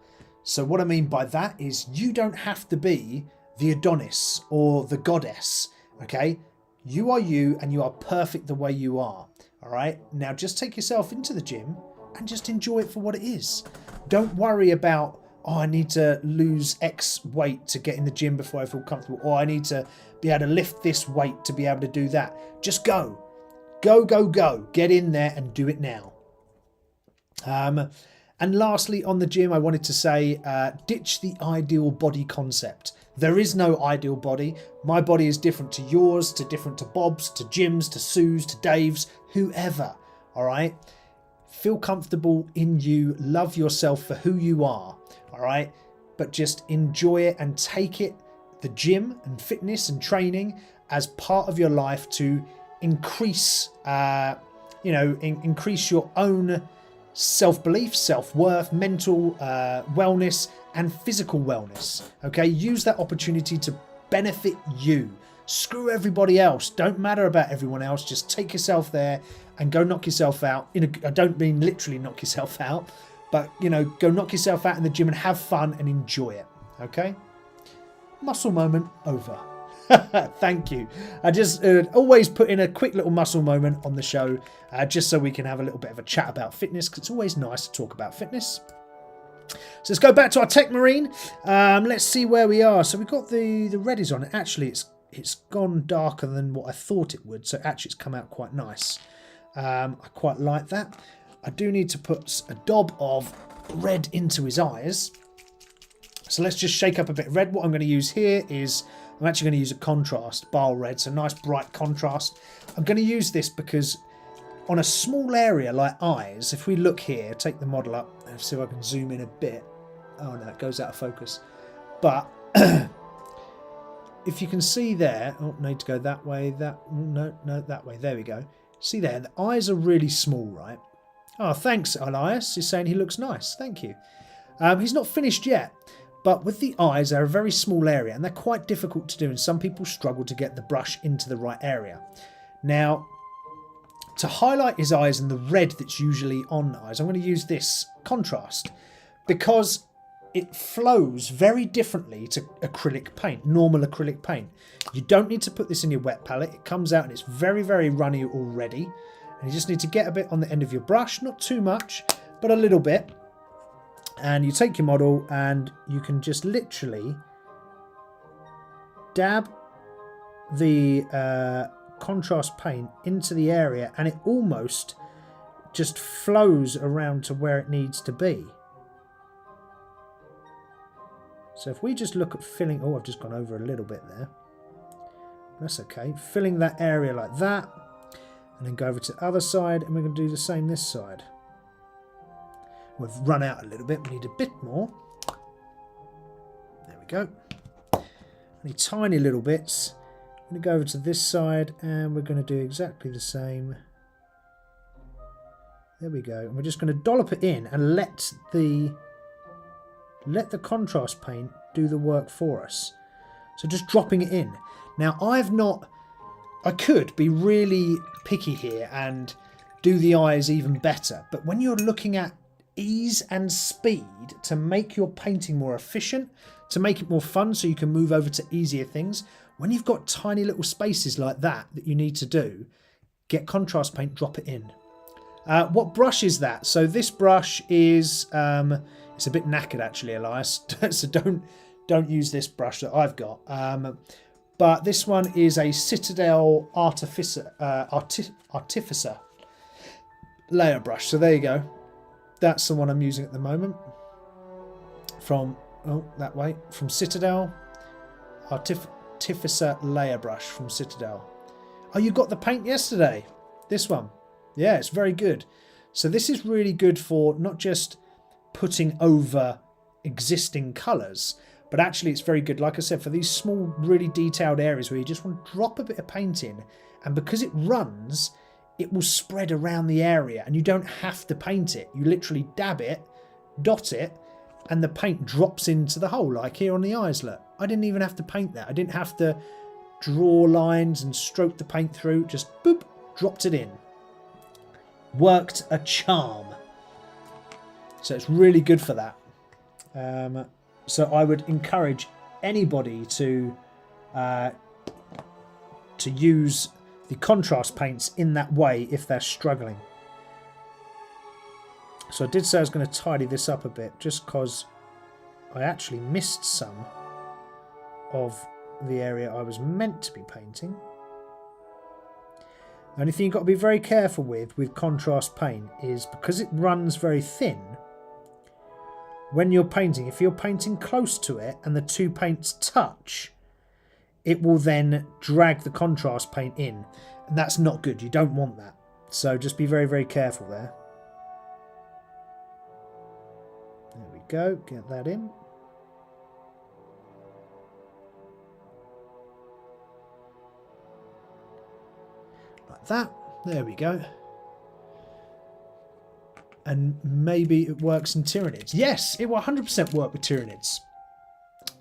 So what I mean by that is you don't have to be the Adonis or the goddess, okay? You are you, and you are perfect the way you are, all right? Now just take yourself into the gym and just enjoy it for what it is. Don't worry about, oh, I need to lose X weight to get in the gym before I feel comfortable, or I need to be able to lift this weight, to be able to do that. Just go. Go, go, go. Get in there and do it now. And lastly, on the gym, I wanted to say, ditch the ideal body concept. There is no ideal body. My body is different to yours, different to Bob's, to Jim's, to Sue's, to Dave's, whoever. All right? Feel comfortable in you. Love yourself for who you are. All right? But just enjoy it and take it, the gym and fitness and training, as part of your life to increase, increase your own self-belief, self-worth, mental wellness and physical wellness. Okay, use that opportunity to benefit you. Screw everybody else. Don't matter about everyone else. Just take yourself there and go knock yourself out. I don't mean literally knock yourself out, but go knock yourself out in the gym and have fun and enjoy it. Okay, muscle moment over. Thank you. I just always put in a quick little muscle moment on the show, just so we can have a little bit of a chat about fitness, because it's always nice to talk about fitness. So let's go back to our Tech Marine. Let's see where we are. So we've got the red is on. Actually, it's gone darker than what I thought it would. So actually, it's come out quite nice. I quite like that. I do need to put a daub of red into his eyes. So let's just shake up a bit of red. What I'm going to use here is, I'm actually going to use a contrast, bile red, so nice bright contrast. I'm going to use this because on a small area like eyes, if we look here, take the model up, and see if I can zoom in a bit. Oh no, it goes out of focus. But if you can see there, oh, need to go that way, no, that way, there we go. See there, the eyes are really small, right? Oh, thanks, Elias. He's saying he looks nice. Thank you. He's not finished yet. But with the eyes, they're a very small area and they're quite difficult to do, and some people struggle to get the brush into the right area. Now, to highlight his eyes and the red that's usually on the eyes, I'm going to use this contrast because it flows very differently to acrylic paint, normal acrylic paint. You don't need to put this in your wet palette. It comes out and it's very, very runny already. And you just need to get a bit on the end of your brush, not too much, but a little bit. And you take your model and you can just literally dab the contrast paint into the area, and it almost just flows around to where it needs to be. So if we just look at filling, oh, I've just gone over a little bit there. That's okay. Filling that area like that, and then go over to the other side, and we're going to do the same this side. We've run out a little bit. We need a bit more. There we go. Only tiny little bits. I'm going to go over to this side and we're going to do exactly the same. There we go. And we're just going to dollop it in and let the contrast paint do the work for us. So just dropping it in. Now I could be really picky here and do the eyes even better. But when you're looking at ease and speed to make your painting more efficient, to make it more fun so you can move over to easier things, when you've got tiny little spaces like that you need to do, get contrast paint, drop it in. What brush is that? So this brush is it's a bit knackered actually, Elias, so don't use this brush that I've got, but this one is a Citadel Artificer layer brush. So there you go. That's the one I'm using at the moment. From that way, from Citadel Artificer layer brush from Citadel. Oh, you got the paint yesterday. This one, yeah, it's very good. So this is really good for not just putting over existing colours, but actually it's very good, like I said, for these small, really detailed areas where you just want to drop a bit of paint in, and because it runs, it will spread around the area and you don't have to paint it. You literally dab it, dot it, and the paint drops into the hole, like here on the eyes, look. I didn't even have to paint that. I didn't have to draw lines and stroke the paint through, just boop, dropped it in. Worked a charm. So it's really good for that. So I would encourage anybody to use the contrast paints in that way if they're struggling. So I did say I was going to tidy this up a bit just because I actually missed some of the area I was meant to be painting. The only thing you've got to be very careful with contrast paint is because it runs very thin, when you're painting, if you're painting close to it and the two paints touch, it will then drag the contrast paint in, and that's not good. You don't want that. So just be very, very careful there. There we go, get that in. Like that, there we go. And maybe it works in Tyranids. Yes, it will 100% work with Tyranids.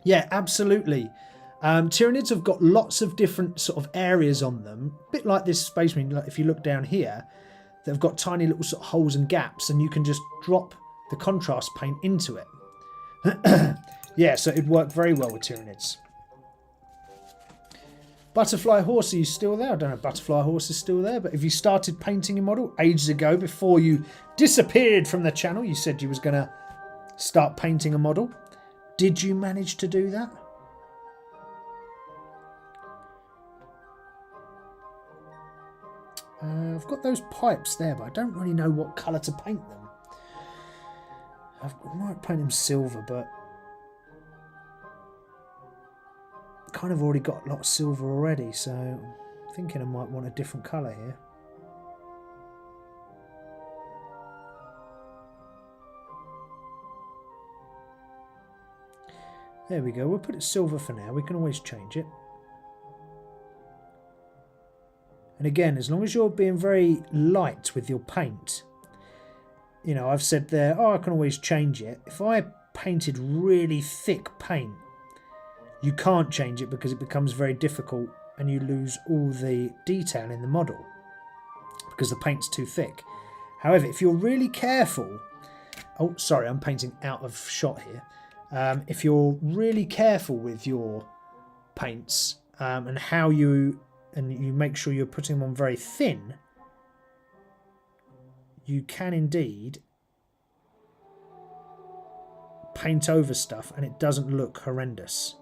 Yeah, absolutely. Tyranids have got lots of different sort of areas on them. A bit like this Space Marine, like if you look down here, they've got tiny little sort of holes and gaps, and you can just drop the contrast paint into it. Yeah, so it'd work very well with Tyranids. Butterfly Horse, are you still there? I don't know if Butterfly Horse is still there, but if you started painting your model ages ago before you disappeared from the channel, you said you was going to start painting a model. Did you manage to do that? I've got those pipes there, but I don't really know what colour to paint them. I might paint them silver, but kind of already got a lot of silver already, so I'm thinking I might want a different colour here. There we go, we'll put it silver for now, we can always change it. And again, as long as you're being very light with your paint, you know, I've said there, oh, I can always change it. If I painted really thick paint, you can't change it because it becomes very difficult and you lose all the detail in the model because the paint's too thick. However, if you're really careful... Oh, sorry, I'm painting out of shot here. If you're really careful with your paints and how you make sure you're putting them on very thin, you can indeed paint over stuff and it doesn't look horrendous.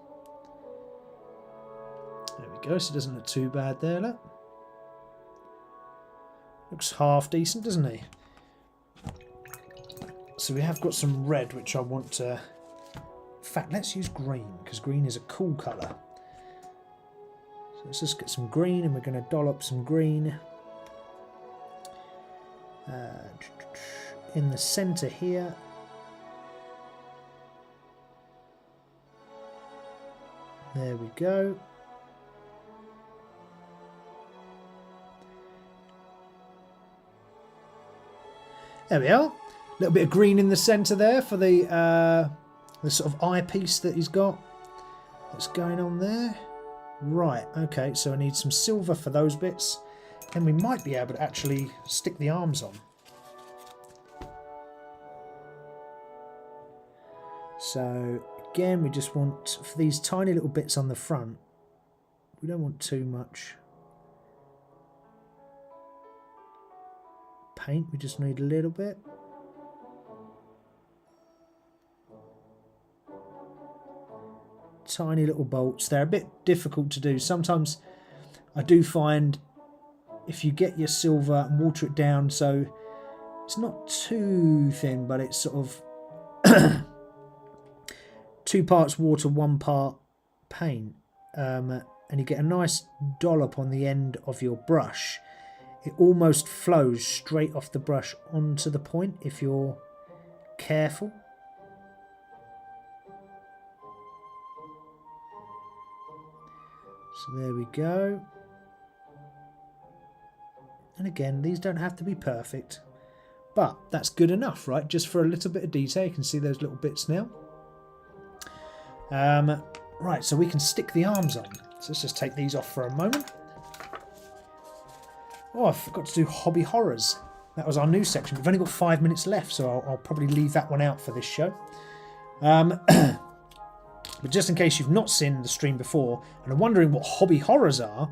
There we go, so it doesn't look too bad there, look. Looks half decent, doesn't he? So we have got some red, which I want to... In fact, let's use green, because green is a cool colour. So let's just get some green, and we're going to dollop some green. In the centre here. There we go. There we are. A little bit of green in the centre there for the sort of eyepiece that he's got. What's going on there? Right, okay, so I need some silver for those bits. And we might be able to actually stick the arms on. So, again, we just want, for these tiny little bits on the front, we don't want too much paint, we just need a little bit. Tiny little bolts. They're a bit difficult to do. Sometimes I do find if you get your silver and water it down so it's not too thin, but it's sort of 2 parts water, 1 part paint, and you get a nice dollop on the end of your brush, it almost flows straight off the brush onto the point if you're careful. So there we go. And again, these don't have to be perfect, but that's good enough, right? Just for a little bit of detail, you can see those little bits now. Right, so we can stick the arms on. So let's just take these off for a moment. Oh, I forgot to do hobby horrors. That was our new section. We've only got 5 minutes left, so I'll probably leave that one out for this show. But just in case you've not seen the stream before and are wondering what hobby horrors are,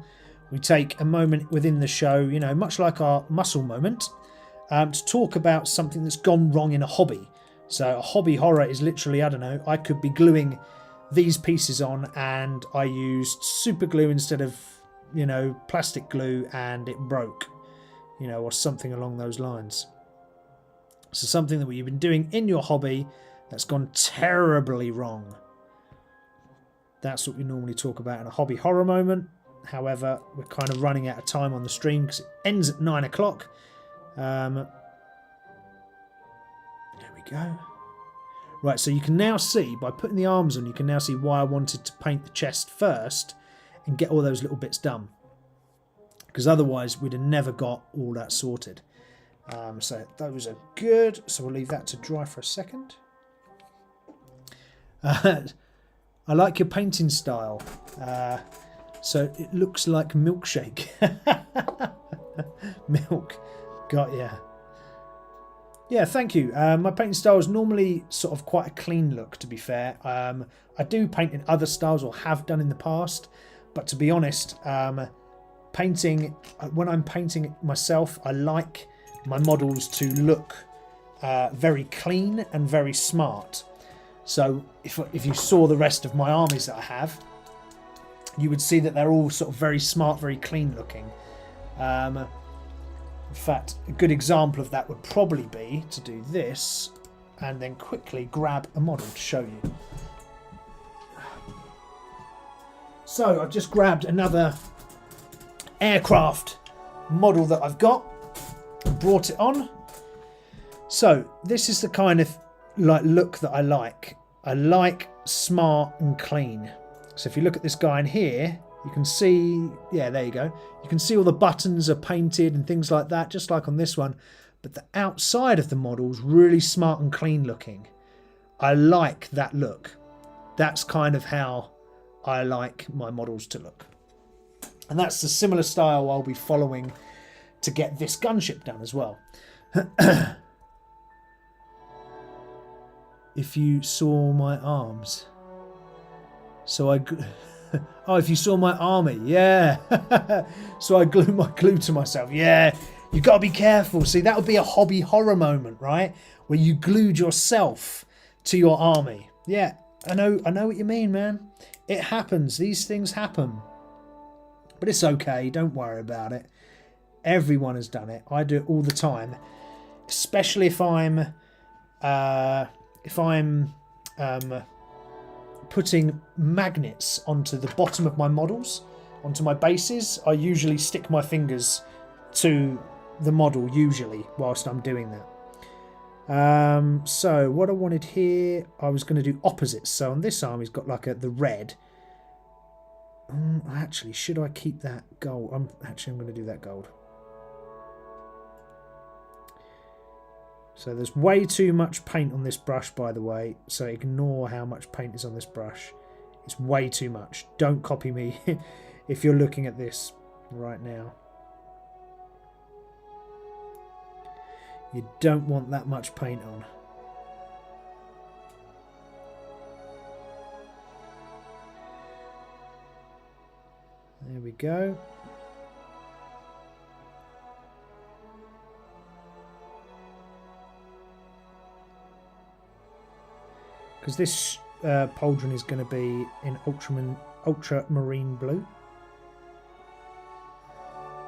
we take a moment within the show, you know, much like our muscle moment, to talk about something that's gone wrong in a hobby. So a hobby horror is literally, I don't know, I could be gluing these pieces on and I used super glue instead of, you know, plastic glue, and it broke, you know, or something along those lines. So something that you've been doing in your hobby that's gone terribly wrong. That's what we normally talk about in a hobby horror moment. However, we're kind of running out of time on the stream because it ends at 9 o'clock. There we go. Right, so you can now see, by putting the arms on, you can now see why I wanted to paint the chest first and get all those little bits done. Because otherwise, we'd have never got all that sorted. So those are good. So we'll leave that to dry for a second. I like your painting style. So it looks like milkshake. Milk. Got ya. Yeah, thank you. My painting style is normally sort of quite a clean look, to be fair. I do paint in other styles, or have done in the past. But to be honest, painting, when I'm painting myself, I like my models to look very clean and very smart. So if you saw the rest of my armies that I have, you would see that they're all sort of very smart, very clean looking. In fact, a good example of that would probably be to do this and then quickly grab a model to show you. So I've just grabbed another aircraft model that I've got and brought it on. So this is the kind of look that I like. I like smart and clean. So if you look at this guy in here, you can see, yeah, there you go. You can see all the buttons are painted and things like that, just like on this one. But the outside of the model's really smart and clean looking. I like that look. That's kind of how I like my models to look. And that's the similar style I'll be following to get this gunship done as well. If you saw my arms. So oh, if you saw my army, yeah. So I glue my glue to myself. Yeah, you got to be careful. See, that would be a hobby horror moment, right? Where you glued yourself to your army. Yeah, I know what you mean, man. It happens. These things happen. But it's okay. Don't worry about it. Everyone has done it. I do it all the time, especially if I'm putting magnets onto the bottom of my models, onto my bases. I usually stick my fingers to the model, usually, whilst I'm doing that. So what I wanted here, I was going to do opposites. So on this arm, he's got like the red. Actually, should I keep that gold? I'm going to do that gold. So there's way too much paint on this brush, by the way, so ignore how much paint is on this brush. It's way too much. Don't copy me if you're looking at this right now. You don't want that much paint on. There we go. Because this pauldron is going to be in ultramarine blue.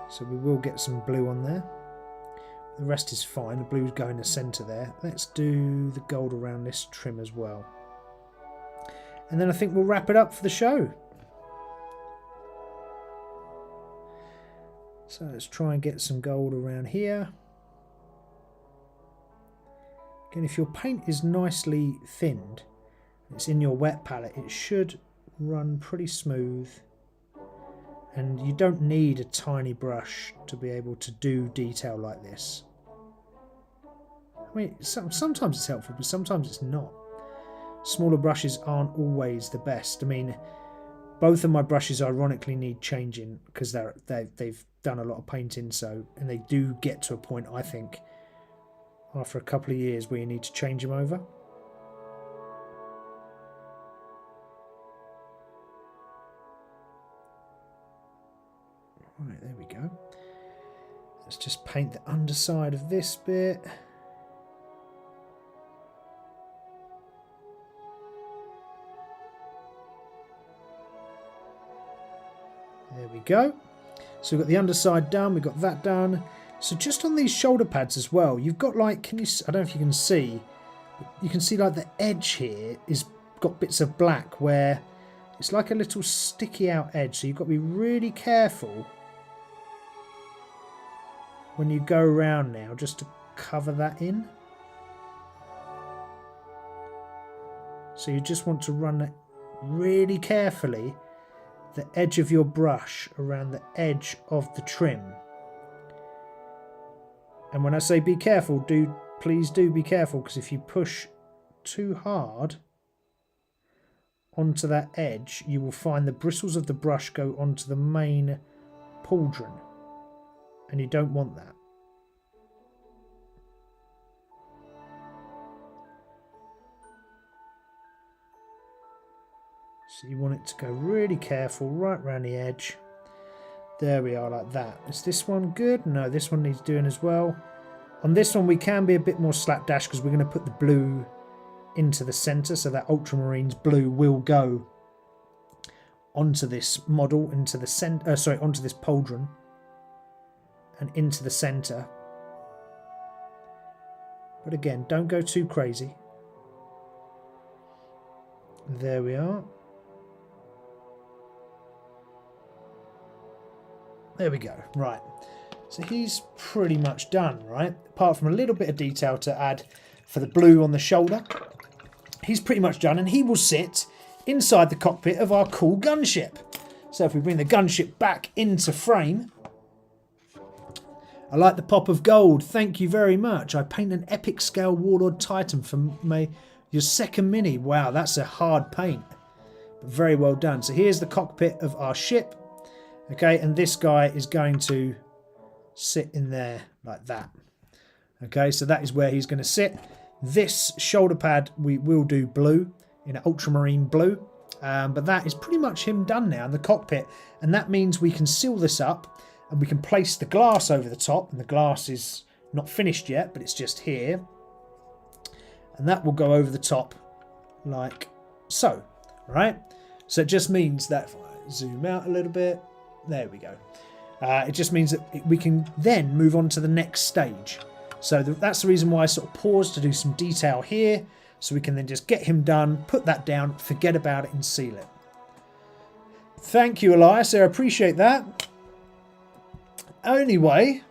So we will get some blue on there. The rest is fine. The blue's going in the centre there. Let's do the gold around this trim as well. And then I think we'll wrap it up for the show. So let's try and get some gold around here. Again, if your paint is nicely thinned, it's in your wet palette, it should run pretty smooth. And you don't need a tiny brush to be able to do detail like this. I mean, sometimes it's helpful, but sometimes it's not. Smaller brushes aren't always the best. I mean, both of my brushes ironically need changing because they've done a lot of painting, and they do get to a point, I think, after a couple of years where you need to change them over. Right, there we go. Let's just paint the underside of this bit. we go. So we've got the underside done, we've got that done. So just on these shoulder pads as well, you've got like, I don't know if you can see, but you can see like the edge here is got bits of black where it's like a little sticky out edge. So you've got to be really careful when you go around now just to cover that in. So you just want to run it really carefully, the edge of your brush around the edge of the trim. And when I say be careful, please do be careful, because if you push too hard onto that edge, you will find the bristles of the brush go onto the main pauldron, and you don't want that. So you want it to go really careful right around the edge. There we are, like that. Is this one good? No, this one needs doing as well. On this one we can be a bit more slapdash because we're going to put the blue into the centre, so that ultramarines blue will go onto this model, into the centre, onto this pauldron and into the centre. But again, don't go too crazy. There we are. There we go. Right. So he's pretty much done, right? Apart from a little bit of detail to add for the blue on the shoulder. He's pretty much done, and he will sit inside the cockpit of our cool gunship. So if we bring the gunship back into frame. I like the pop of gold. Thank you very much. I paint an epic scale Warlord Titan for your second mini. Wow, that's a hard paint. But very well done. So here's the cockpit of our ship. Okay, and this guy is going to sit in there like that. Okay, so that is where he's going to sit. This shoulder pad we will do blue, in ultramarine blue. But that is pretty much him done now in the cockpit. And that means we can seal this up and we can place the glass over the top. And the glass is not finished yet, but it's just here. And that will go over the top like so, right? So it just means that if I zoom out a little bit, there we go. It just means that we can then move on to the next stage. So that's the reason why I sort of paused to do some detail here. So we can then just get him done, put that down, forget about it and seal it. Thank you, Elias. I appreciate that. Anyway,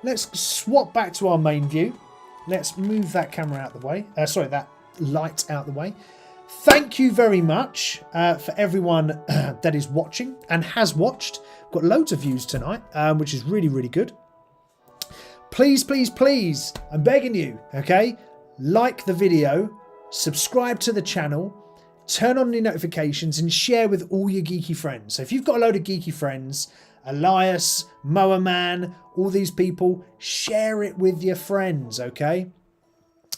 let's swap back to our main view. Let's move that camera out the way. That light out the way. Thank you very much for everyone that is watching and has watched. We've got loads of views tonight, which is really, really good. Please, please, please, I'm begging you, okay? Like the video, subscribe to the channel, turn on the notifications and share with all your geeky friends. So if you've got a load of geeky friends, Elias, Moa Man, all these people, share it with your friends, okay?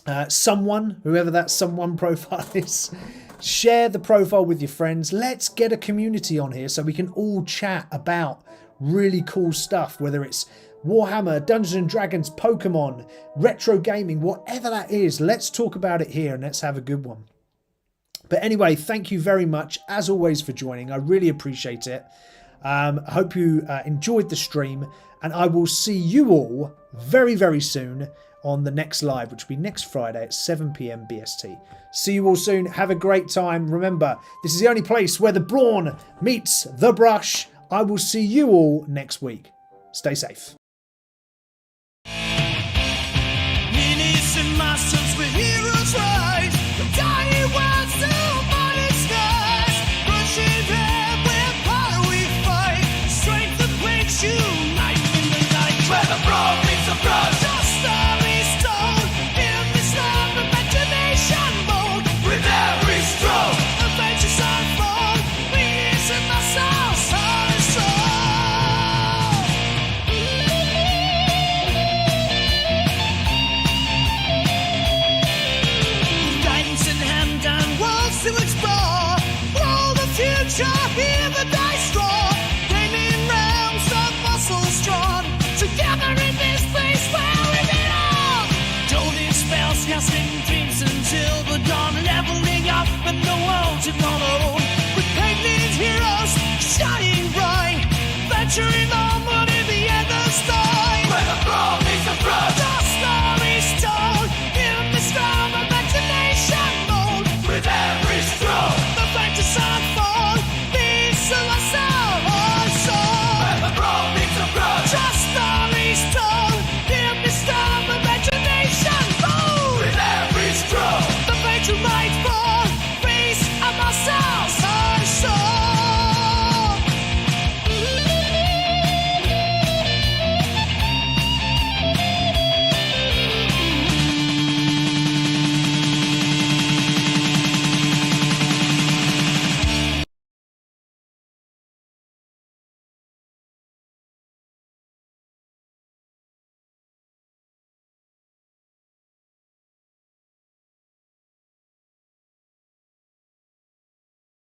Whoever that someone profile is, share the profile with your friends. Let's get a community on here so we can all chat about really cool stuff, whether it's Warhammer, Dungeons and Dragons, Pokemon, retro gaming, whatever that is. Let's talk about it here and let's have a good one. But anyway, thank you very much as always for joining. I really appreciate it. I hope you enjoyed the stream, and I will see you all very, very soon on the next live, which will be next Friday at 7 PM BST. See you all soon. Have a great time. Remember, this is the only place where the brawn meets the brush. I will see you all next week. Stay safe. Minis-N-Muscles, we're heroes rise. Tiny words to mighty skies. Crushing air with power we fight. Strength that brings you night in the night. Where the brawn meets the brush. The story told in this love imagination mode. With every stroke, adventures unfold. Minis-N-Muscles, heart and soul. adventure in the